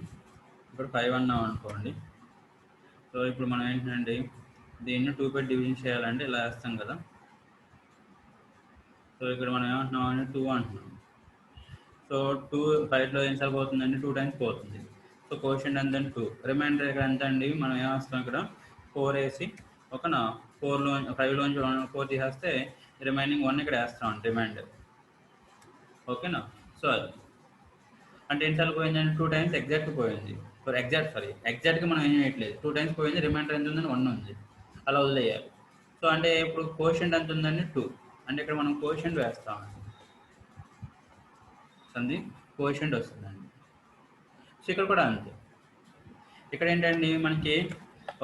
ఇప్పుడు 5 అన్నాం అనుకోండి. సో ఇప్పుడు మనం ఏంటంటే దీన్ని 2 పెట్టి డివిజన్ చేయాలంటే ఇలా వేస్తాం కదా. సో ఇక్కడ మనం ఏమంటున్నాం అంటే 2 అంటున్నాం. సో 2 5లో ఎన్నిసార్లు పోతుందండి, 2 టైమ్స్ పోతుంది. సో కోషెంట్ ఎంత 2, రిమైండర్ ఇక్కడ ఎంత అండి, మనం ఏమేస్తాం ఇక్కడ 4 వేసి, ఓకేనా, 5లోంచి 4 తీసేస్తే రిమైనింగ్ 1 ఇక్కడ వేస్తాం రిమైండర్. ఓకేనా, సో అది అంటే ఎన్నిసార్లు పోయిందండి, 2 టైమ్స్ ఎగ్జాక్ట్ పోయింది. ఎగ్జాక్ట్గా మనం ఏం చేయట్లేదు, 2 టైమ్స్ పోయింది, రిమైండర్ ఎంత ఉందని 1 ఉంది, అలా వదిలేయాలి. సో అంటే ఇప్పుడు కోషెంట్ ఎంత ఉందండి 2, అంటే ఇక్కడ మనం కోషెంట్ వేస్తామండి, సంది కోషెంట్ వస్తుందండి. సో ఇక్కడ కూడా అంతే, ఇక్కడ ఏంటండి మనకి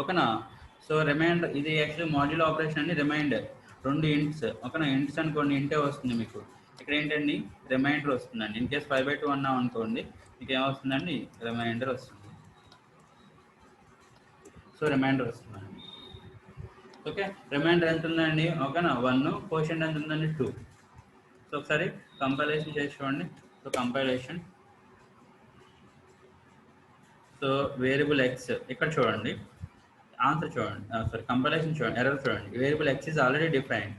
ఓకేనా. సో రిమైండర్ ఇది యాక్చువల్లీ మాడ్యులో ఆపరేషన్ అండి, రిమైండర్ రెండు ఇంట్స్, ఓకేనా, ఇంట్స్ అనుకోండి ఇంటే వస్తుంది మీకు. ఇక్కడ ఏంటండి రిమైండర్ వస్తుందండి. ఇన్ కేస్ 5/2 అన్నాం అనుకోండి, మీకు ఏమొస్తుందండి రిమైండర్ వస్తుంది. సో రిమైండర్ వస్తుందండి. ఓకే, రిమైండర్ ఎంత ఉందండి, ఓకేనా 1, కోషెంట్ ఎంత ఉందండి 2. సో ఒకసారి కంపైలేషన్ చేసి చూడండి. So compilation, so variable X ఇక్కడ చూడండి, ఆన్సర్ చూడండి, సారీ కంపైలేషన్ చూడండి, ఎర్రర్ చూడండి. Variable X is already defined.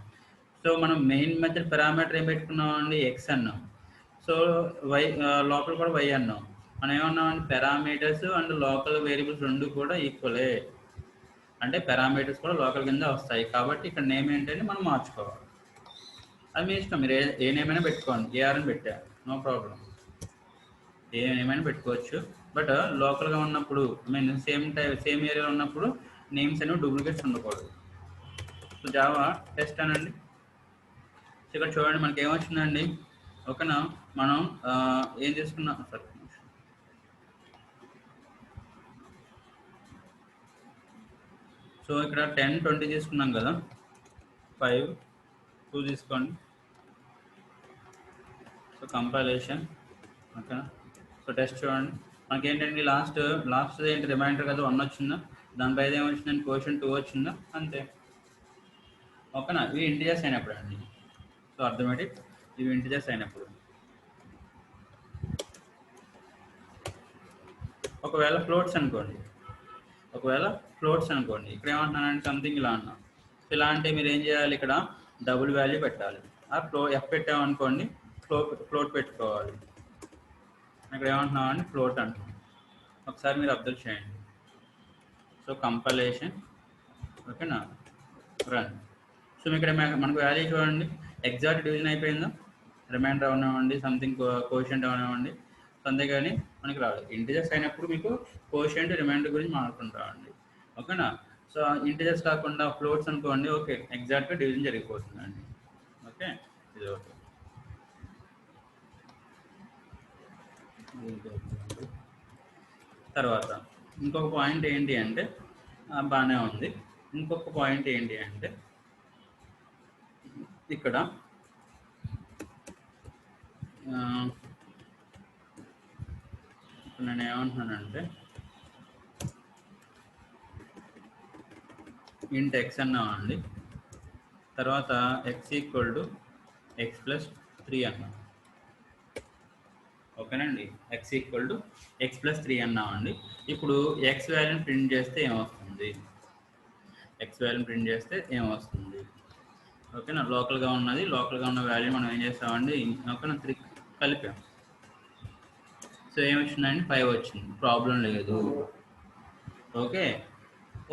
So మనం మెయిన్ మెథడ్ పారామీటర్ ఏం పెట్టుకున్నాం అండి, ఎక్స్ అన్నాం. సో వై లోపల కూడా వై అన్నాం. మనం ఏమన్నాం అండి, పారామీటర్స్ అండ్ లోకల్ వేరియబుల్స్ రెండు కూడా ఈక్వలే, అంటే పారామీటర్స్ కూడా లోకల్ కింద వస్తాయి. కాబట్టి ఇక్కడ నేమ్ ఏంటంటే మనం మార్చుకోవాలి. అది మీ ఇష్టం, మీరు ఏ నేమ్ అయినా పెట్టుకోండి. ఏఆర్ అని పెట్టా, నో ప్రాబ్లం, ఏ నేమ్ అయినా పెట్టుకోవచ్చు. బట్ లోకల్గా ఉన్నప్పుడు, ఐ మీన్ సేమ్ ఏరియాలో ఉన్నప్పుడు నేమ్స్ అనేవి డూప్లికేట్స్ ఉండకూడదు. సో జావా టెస్ట్ అనండి. సో ఇక్కడ చూడండి మనకి ఏమొచ్చిందండి, ఓకేనా, మనం ఏం తీసుకున్నాం, సరే సో ఇక్కడ 10, 20 తీసుకున్నాం కదా, 5, 2 తీసుకోండి. సో కంపైలేషన్, ఓకేనా. సో టెస్ట్ చూడండి, మనకి ఏంటంటే లాస్ట్ ఏంటి రిమైండర్ కదా 1 వచ్చిందా, దానిపై ఏమొచ్చిందండి కోషెంట్ 2 వచ్చిందా, అంతే. ఓకేనా, ఇవి ఇంటిజర్స్ అయినప్పుడు అండి. సో అర్థమెటిక్ ఇవి ఇంటిజర్స్ అయినప్పుడు. ఒకవేళ ఫ్లోట్స్ అనుకోండి, ఇక్కడ ఏమంటున్నానంటే సంథింగ్ ఇలా అన్నా. సో ఇలా అంటే మీరు ఏం చేయాలి, ఇక్కడ డబుల్ వాల్యూ పెట్టాలి. ఆ ఎఫ్ పెట్టామనుకోండి, ఫ్లోట్ పెట్టుకోవాలి. ఇక్కడ ఏమంటున్నామండి ఫ్లోట్ అంటున్నాం. ఒకసారి మీరు అబ్జర్వ్ చేయండి. సో కంపైలేషన్, ఓకేనా, రన్. సో ఇక్కడ మనకు వాల్యూ చూడండి, ఎగ్జాక్ట్ డివిజన్ అయిపోయిందా, రిమైండర్ అవనివ్వండి, సంథింగ్ కోషెంట్ అవనివ్వండి, అంతేగాని మనకి రాదు. ఇంటిజర్స్ అయినప్పుడు మీకు కోషెంట్ రిమైండర్ గురించి మాట్లాడుకుంటామండి, ఓకేనా. సో ఇంటిజర్స్ కాకుండా ఫ్లోట్స్ అనుకోండి, ఓకే, ఎగ్జాక్ట్గా డివిజన్ జరిగిపోతుందండి. ఓకే, ఇది ఓకే. తర్వాత ఇంకొక పాయింట్ ఏంటి అంటే బాగానే ఉంది. ఇంకొక పాయింట్ ఏంటి అంటే ఇక్కడ నేను ఏమంటున్నానంటే ఇంట్ ఎక్స్ అన్నామండి, తర్వాత X equal to X plus 3 అన్నాం. ఓకేనండి, X equal to X plus 3 అన్నామండి. ఇప్పుడు ఎక్స్ వాల్యూని ప్రింట్ చేస్తే ఏమొస్తుంది? ఎక్స్ వాల్యూని ప్రింట్ చేస్తే ఏమొస్తుంది? ఓకేనా, లోకల్గా ఉన్న వాల్యూ మనం ఏం చేస్తామండి, ఓకేనా 3 కలిపాం. సో ఏమొచ్చిందండి, 5 వచ్చింది, ప్రాబ్లం లేదు. ఓకే,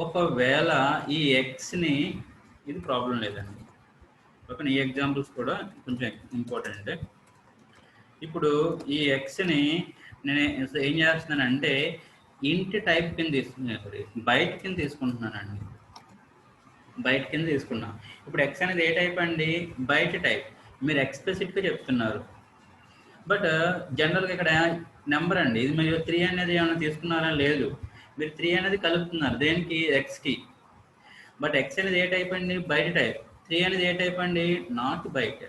ఒకవేళ ఈ ఎక్స్ని, ఇది ప్రాబ్లం లేదండి. ఓకే, ఈ ఎగ్జాంపుల్స్ కూడా కొంచెం ఇంపార్టెంట్. ఇప్పుడు ఈ ఎక్స్ని నేను ఏం చేస్తున్నానంటే ఇంటి టైప్ కింద తీసుకున్నాను, బయట కింద తీసుకుంటున్నానండి, బయట కింద తీసుకున్నా. ఇప్పుడు ఎక్స్ అనేది ఏ టైప్ అండి, బయట టైప్. మీరు ఎక్స్ప్లిసిట్గా చెప్తున్నారు, బట్ జనరల్గా ఇక్కడ నెంబర్ అండి, ఇది మీరు 3 అనేది ఏమైనా తీసుకున్నారా? లేదు, మీరు 3 అనేది కలుపుతున్నారు దేనికి, ఎక్స్కి. బట్ ఎక్స్ అనేది ఏ టైప్ అండి, బయట టైప్. 3 అనేది ఏ టైప్ అండి, నాట్ బయట.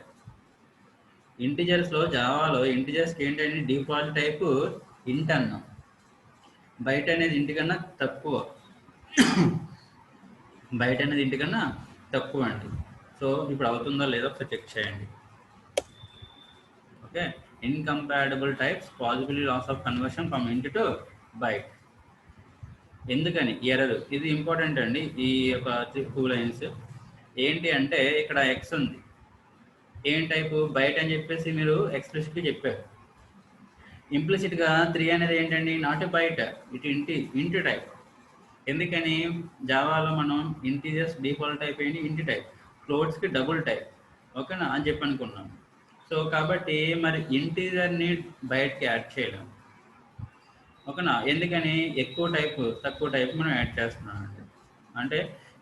ఇంటిజర్స్లో, జావాలో ఇంటిజర్స్కి ఏంటంటే డిఫాల్ట్ టైపు ఇంట్ అన్నాం, బయట అనేది ఇంటికన్నా తక్కువ, బయట అనేది ఇంటికన్నా తక్కువ అండి. సో ఇప్పుడు అవుతుందో లేదో ఒకసారి చెక్ చేయండి. Okay, incompatible types possibility loss of conversion from int to byte. ఎందుకని ఎర్రర్, ఇది ఇంపార్టెంట్ అండి. ఈ యొక్క 2 లైన్స్ ఏంటి అంటే ఇక్కడ ఎక్స్ ఉంది, ఏం టైపు, బయట అని చెప్పేసి మీరు ఎక్స్ప్లిసిట్గా చెప్పారు. ఇంప్లిసిట్గా 3 అనేది ఏంటండి, నాట్ బయట, ఇటు ఇంటి టైప్. ఎందుకని జావాలో మనం ఇంటీజర్స్ డిఫాల్ట్ టైప్ ఏంటి, ఇంటి టైప్, ఫ్లోట్స్కి డబుల్ టైప్. ఓకేనా అని చెప్పి అనుకున్నాం. సో కాబట్టి మరి ఇంటీజర్ని బయటకి యాడ్ చేయలేం. ఓకేనా, ఎందుకని ఎక్కువ టైప్ తక్కువ టైప్ మనం యాడ్ చేస్తున్నాం అంటే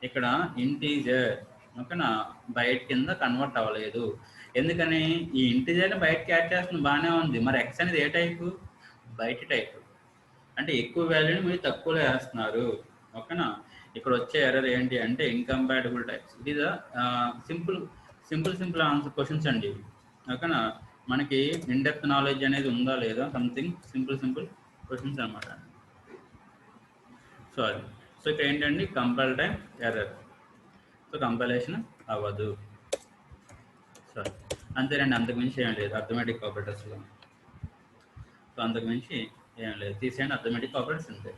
ఇక్కడ ఇంటీజర్ ఓకేనా బయట కింద కన్వర్ట్ అవ్వలేదు. ఎందుకని ఈ ఇంటీజర్ని బయటకి యాడ్ చేస్తుంది, బాగానే ఉంది. మరి ఎక్స్ అనేది ఏ టైపు, బయట టైపు. అంటే ఎక్కువ వాల్యూని మీరు తక్కువలో వేస్తున్నారు. ఓకేనా, ఇక్కడ వచ్చే ఎర్రర్ ఏంటి అంటే ఇన్కంపాటబుల్ టైప్స్. ఇది సింపుల్ ఆన్సర్ క్వశ్చన్స్ అండి. ఓకేనా, మనకి ఇన్డెప్త్ నాలెడ్జ్ అనేది ఉందా లేదా, సంథింగ్ సింపుల్ క్వశ్చన్స్ అనమాట. సో అది, సో ఇక్కడ ఏంటండి compile time error, so compilation అవ్వదు. సో అంతేనండి, అంతకుమించి ఏం లేదు అర్థమెటిక్ ఆపరేటర్స్లో. సో అంతకుమించి ఏం లేదు, తీసేయండి, అర్థమెటిక్ ఆపరేటర్స్ అంతే.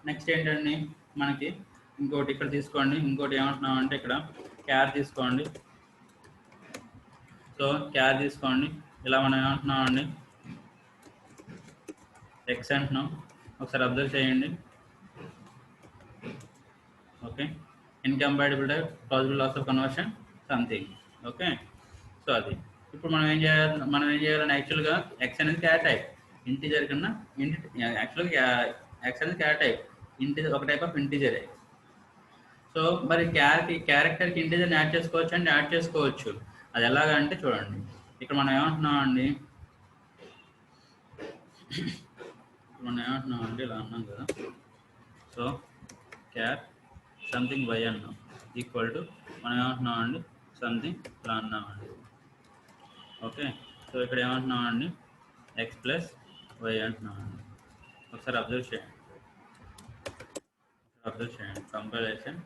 నెక్స్ట్ ఏంటండి మనకి ఇంకోటి ఇక్కడ తీసుకోండి, ఇంకోటి ఏమంటున్నాం అంటే ఇక్కడ క్యార్ తీసుకోండి. సో క్యార్ తీసుకోండి, ఇలా మనం ఏమంటున్నాం అండి, ఎక్స్ అంటున్నాం. ఒకసారి అబ్జర్వ్ చేయండి. Okay, incompatible type, possible loss of conversion something. Okay, so అది ఇప్పుడు మనం ఏం చేయాలని యాక్చువల్గా ఎక్స్ అనేది క్యార్ టైప్, ఇంటిజర్ కన్నా యాక్చువల్గా ఎక్స్ అనేది క్యార్ టైప్, ఇంటిజర్ ఒక టైప్ ఆఫ్ ఇంటిజరే. సో మరి క్యారెక్టర్కి ఇంటిజర్ని యాడ్ చేసుకోవచ్చు అంటే యాడ్ చేసుకోవచ్చు. అది ఎలాగా అంటే చూడండి, ఇక్కడ మనం ఏమంటున్నాం అండి ఇలా అన్నాం కదా. సో క్యార్ సంథింగ్ వై అన్నాం ఈక్వల్ టు మనం ఏమంటున్నాం అండి, సంథింగ్ ఇలా అన్నామండి. ఓకే, సో ఇక్కడ ఏమంటున్నామండి, ఎక్స్ ప్లస్ వై అంటున్నామండి. ఒకసారి అబ్జర్వ్ చేయండి, కంపైలేషన్.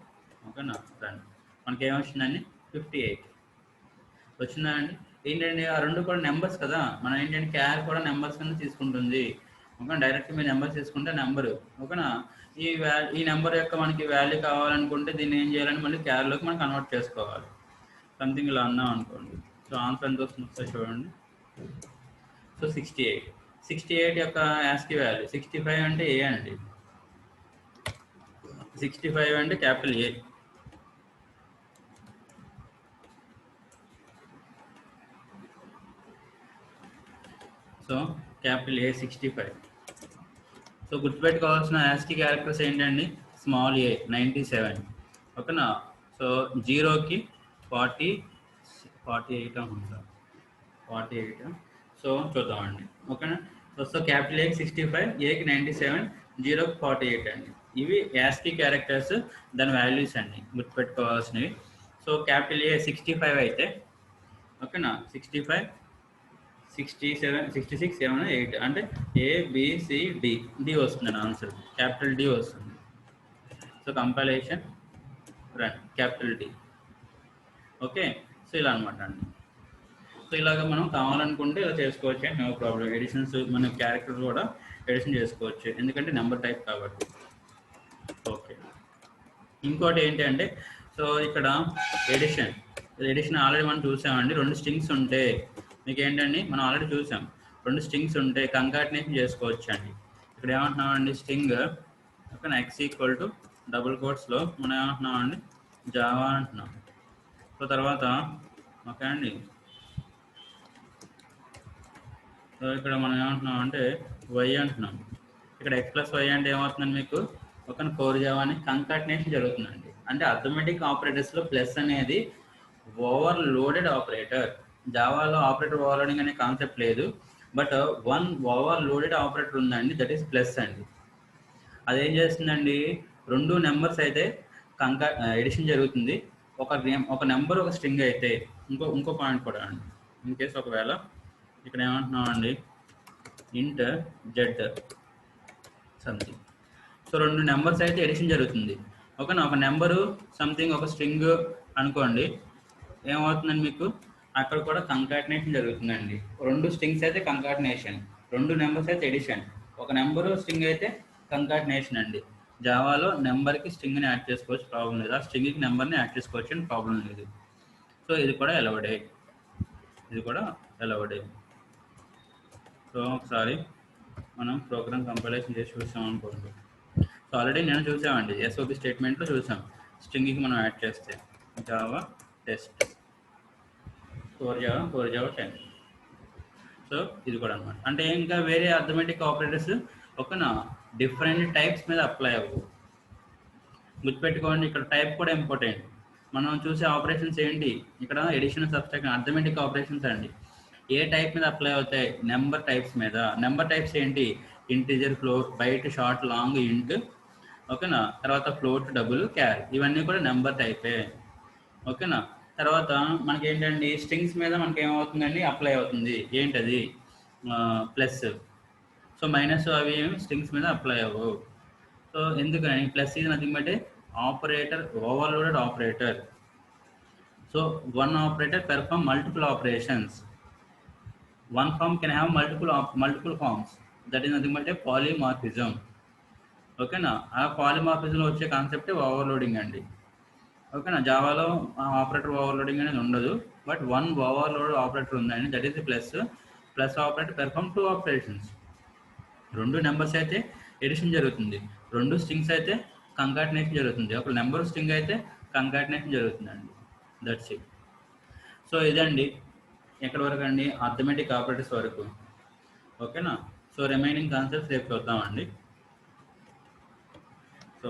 ఓకేనా, రండి, మనకి ఏమొచ్చిందండి 58 వచ్చిందా అండి. ఏంటండి ఆ రెండు కూడా నెంబర్స్ కదా, మనం ఏంటంటే క్యార్ కూడా నెంబర్స్ కింద తీసుకుంటుంది. ఓకే, డైరెక్ట్ మీరు నెంబర్స్ తీసుకుంటే నెంబరు. ఓకేనా, ఈ నెంబర్ యొక్క మనకి వాల్యూ కావాలనుకుంటే దీన్ని ఏం చేయాలని మళ్ళీ క్యార్లోకి మనం కన్వర్ట్ చేసుకోవాలి. సంథింగ్ ఇలా అన్నాం అనుకోండి. సో ఆన్సర్ ఎంత వస్తుంది ఒకసారి చూడండి. సో 68 యొక్క యాస్కీ వాల్యూ 65 అంటే ఏ అండి, 65 అంటే క్యాపిటల్ ఏ. సో క్యాపిటల్ ఏ 65. సో గుర్తుపెట్టుకోవాల్సిన యాస్కీ క్యారెక్టర్స్ ఏంటండి, స్మాల్ ఏ 97. ఓకేనా, సో 0కి 48 ఉంటాం, 48. సో చూద్దామండి. ఓకేనా, సో క్యాపిటల్ ఏకి 65, ఏకి 97, జీరోకి 48 అండి. ఇవి యాస్కీ క్యారెక్టర్స్, దాని వాల్యూస్ అండి గుర్తుపెట్టుకోవాల్సినవి. సో క్యాపిటల్ ఏ 65 అయితే, ఓకేనా, 65, 67, 66, 7, 8 అంటే ABCD, డి వస్తుంది ఆన్సర్, క్యాపిటల్ డి వస్తుంది. So compilation run, capital D. Okay, so ఇలా అనమాట అండి. సో ఇలాగ మనం కావాలనుకుంటే ఇలా చేసుకోవచ్చు, నో ప్రాబ్లం. ఎడిషన్స్ మన క్యారెక్టర్ కూడా ఎడిషన్ చేసుకోవచ్చు, ఎందుకంటే నెంబర్ టైప్ కాబట్టి. ఓకే, ఇంకోటి ఏంటి అంటే, సో ఇక్కడ ఎడిషన్ ఆల్రెడీ మనం చూసామండి. 2 స్ట్రింగ్స్ ఉంటే మీకు ఏంటండి, మనం ఆల్రెడీ చూసాం, 2 స్ట్రింగ్స్ ఉంటే కంకాటినేషన్ చేసుకోవచ్చు అండి. ఇక్కడ ఏమంటున్నామండి, స్ట్రింగ్ ఓకేనా, x ఈక్వల్ టు డబుల్ కోట్స్లో మనం ఏమంటున్నామండి, జావా అంటున్నాం. సో తర్వాత ఓకే అండి, సో ఇక్కడ మనం ఏమంటున్నాం అంటే వై అంటున్నాం. ఇక్కడ x ప్లస్ వై అంటే ఏమవుతుందండి, మీకు ఒక కోర్ జావా అని కంకాటినేషన్ జరుగుతుందండి. అంటే అథమెటిక్ ఆపరేటర్స్లో ప్లస్ అనేది ఓవర్లోడెడ్ ఆపరేటర్. జావాలో ఆపరేటర్ ఓవర్లోడింగ్ అనే కాన్సెప్ట్ లేదు, బట్ వన్ ఓవర్లోడెడ్ ఆపరేటర్ ఉందండి, దట్ ఈస్ ప్లస్ అండి. అదేం చేస్తుందండి, 2 నెంబర్స్ అయితే ఎడిషన్ జరుగుతుంది. ఒక నెంబర్ ఒక స్ట్రింగ్ అయితే, ఇంకో పాయింట్ కూడా అండి, ఇన్ కేస్ ఒకవేళ ఇక్కడ ఏమంటున్నాం అండి, ఇంట్ జెడ్ సంథింగ్. సో 2 నెంబర్స్ అయితే ఎడిషన్ జరుగుతుంది, ఓకేనా. ఒక నెంబరు సంథింగ్ ఒక స్ట్రింగ్ అనుకోండి, ఏమవుతుందండి మీకు అక్కడ కూడా కంకాటినేషన్ జరుగుతుందండి. 2 స్ట్రింగ్స్ అయితే కంకాటినేషన్, 2 నెంబర్స్ అయితే ఎడిషన్. ఒక నెంబరు స్ట్రింగ్ అయితే కంకాటినేషన్ అండి. జావాలో నెంబర్కి స్ట్రింగ్ని యాడ్ చేసుకోవచ్చు, ప్రాబ్లం లేదు. ఆ స్ట్రింగ్కి నెంబర్ని యాడ్ చేసుకోవచ్చు అని ప్రాబ్లం లేదు. సో ఇది కూడా అలౌడే, సో ఒకసారి మనం ప్రోగ్రామ్ కంపైలేషన్ చేసి చూసాం అనుకోండి. సో ఆల్రెడీ నేను చూసామండి, ఎస్ఓపి స్టేట్మెంట్లో చూసాం, స్ట్రింగ్కి మనం యాడ్ చేస్తే Java test core Java 10. So ఇది కూడా అనమాట. అంటే ఇంకా వేరే అథమెటిక్ ఆపరేటర్స్ ఓకేనా డిఫరెంట్ టైప్స్ మీద అప్లై అవ్వవు, గుర్తుపెట్టుకోండి. ఇక్కడ టైప్ కూడా ఇంపార్టెంట్. మనం చూసే ఆపరేషన్స్ ఏంటి, ఇక్కడ ఎడిషన్, సబ్ట్రాక్షన్, అథమెటిక్ ఆపరేషన్స్ అండి. ఏ టైప్ మీద అప్లై అవుతాయి, నెంబర్ టైప్స్ మీద. నెంబర్ టైప్స్ ఏంటి, integer, float, byte, short, long, int, ఓకేనా. తర్వాత ఫ్లోట్, డబుల్, క్యార్, ఇవన్నీ కూడా నెంబర్ టైపే, ఓకేనా. తర్వాత మనకి ఏంటండి, స్ట్రింగ్స్ మీద మనకి ఏమవుతుందండి, అప్లై అవుతుంది. ఏంటది, ప్లస్. సో మైనస్ అవి ఏమి స్ట్రింగ్స్ మీద అప్లై అవ్వవు. సో ఎందుకని, plus is nothing but a operator, overloaded operator. So one operator perform multiple operations. One form can have multiple forms, that is nothing but a polymorphism, ఓకేనా. ఆ పాలిమార్ఫిజంలో వచ్చే కాన్సెప్టే overloading అండి, ఓకేనా. జావాలో ఆపరేటర్ ఓవర్లోడింగ్ అనేది ఉండదు, బట్ వన్ ఓవర్లోడ్ ఆపరేటర్ ఉందండి, that is plus operator perform 2 operations. 2 numbers అయితే ఎడిషన్ జరుగుతుంది, 2 స్ట్రింగ్స్ అయితే కంకాటినేషన్ జరుగుతుంది. ఒక నెంబర్ స్ట్రింగ్ అయితే కంకాటినేషన్ జరుగుతుందండి, దట్స్ ఇట్. సో ఇదండి ఎక్కడి వరకు అండి, అథమెటిక్ ఆపరేటర్స్ వరకు, ఓకేనా. సో రిమైనింగ్ కాన్సెప్ట్స్ రేపు చూద్దామండి. సో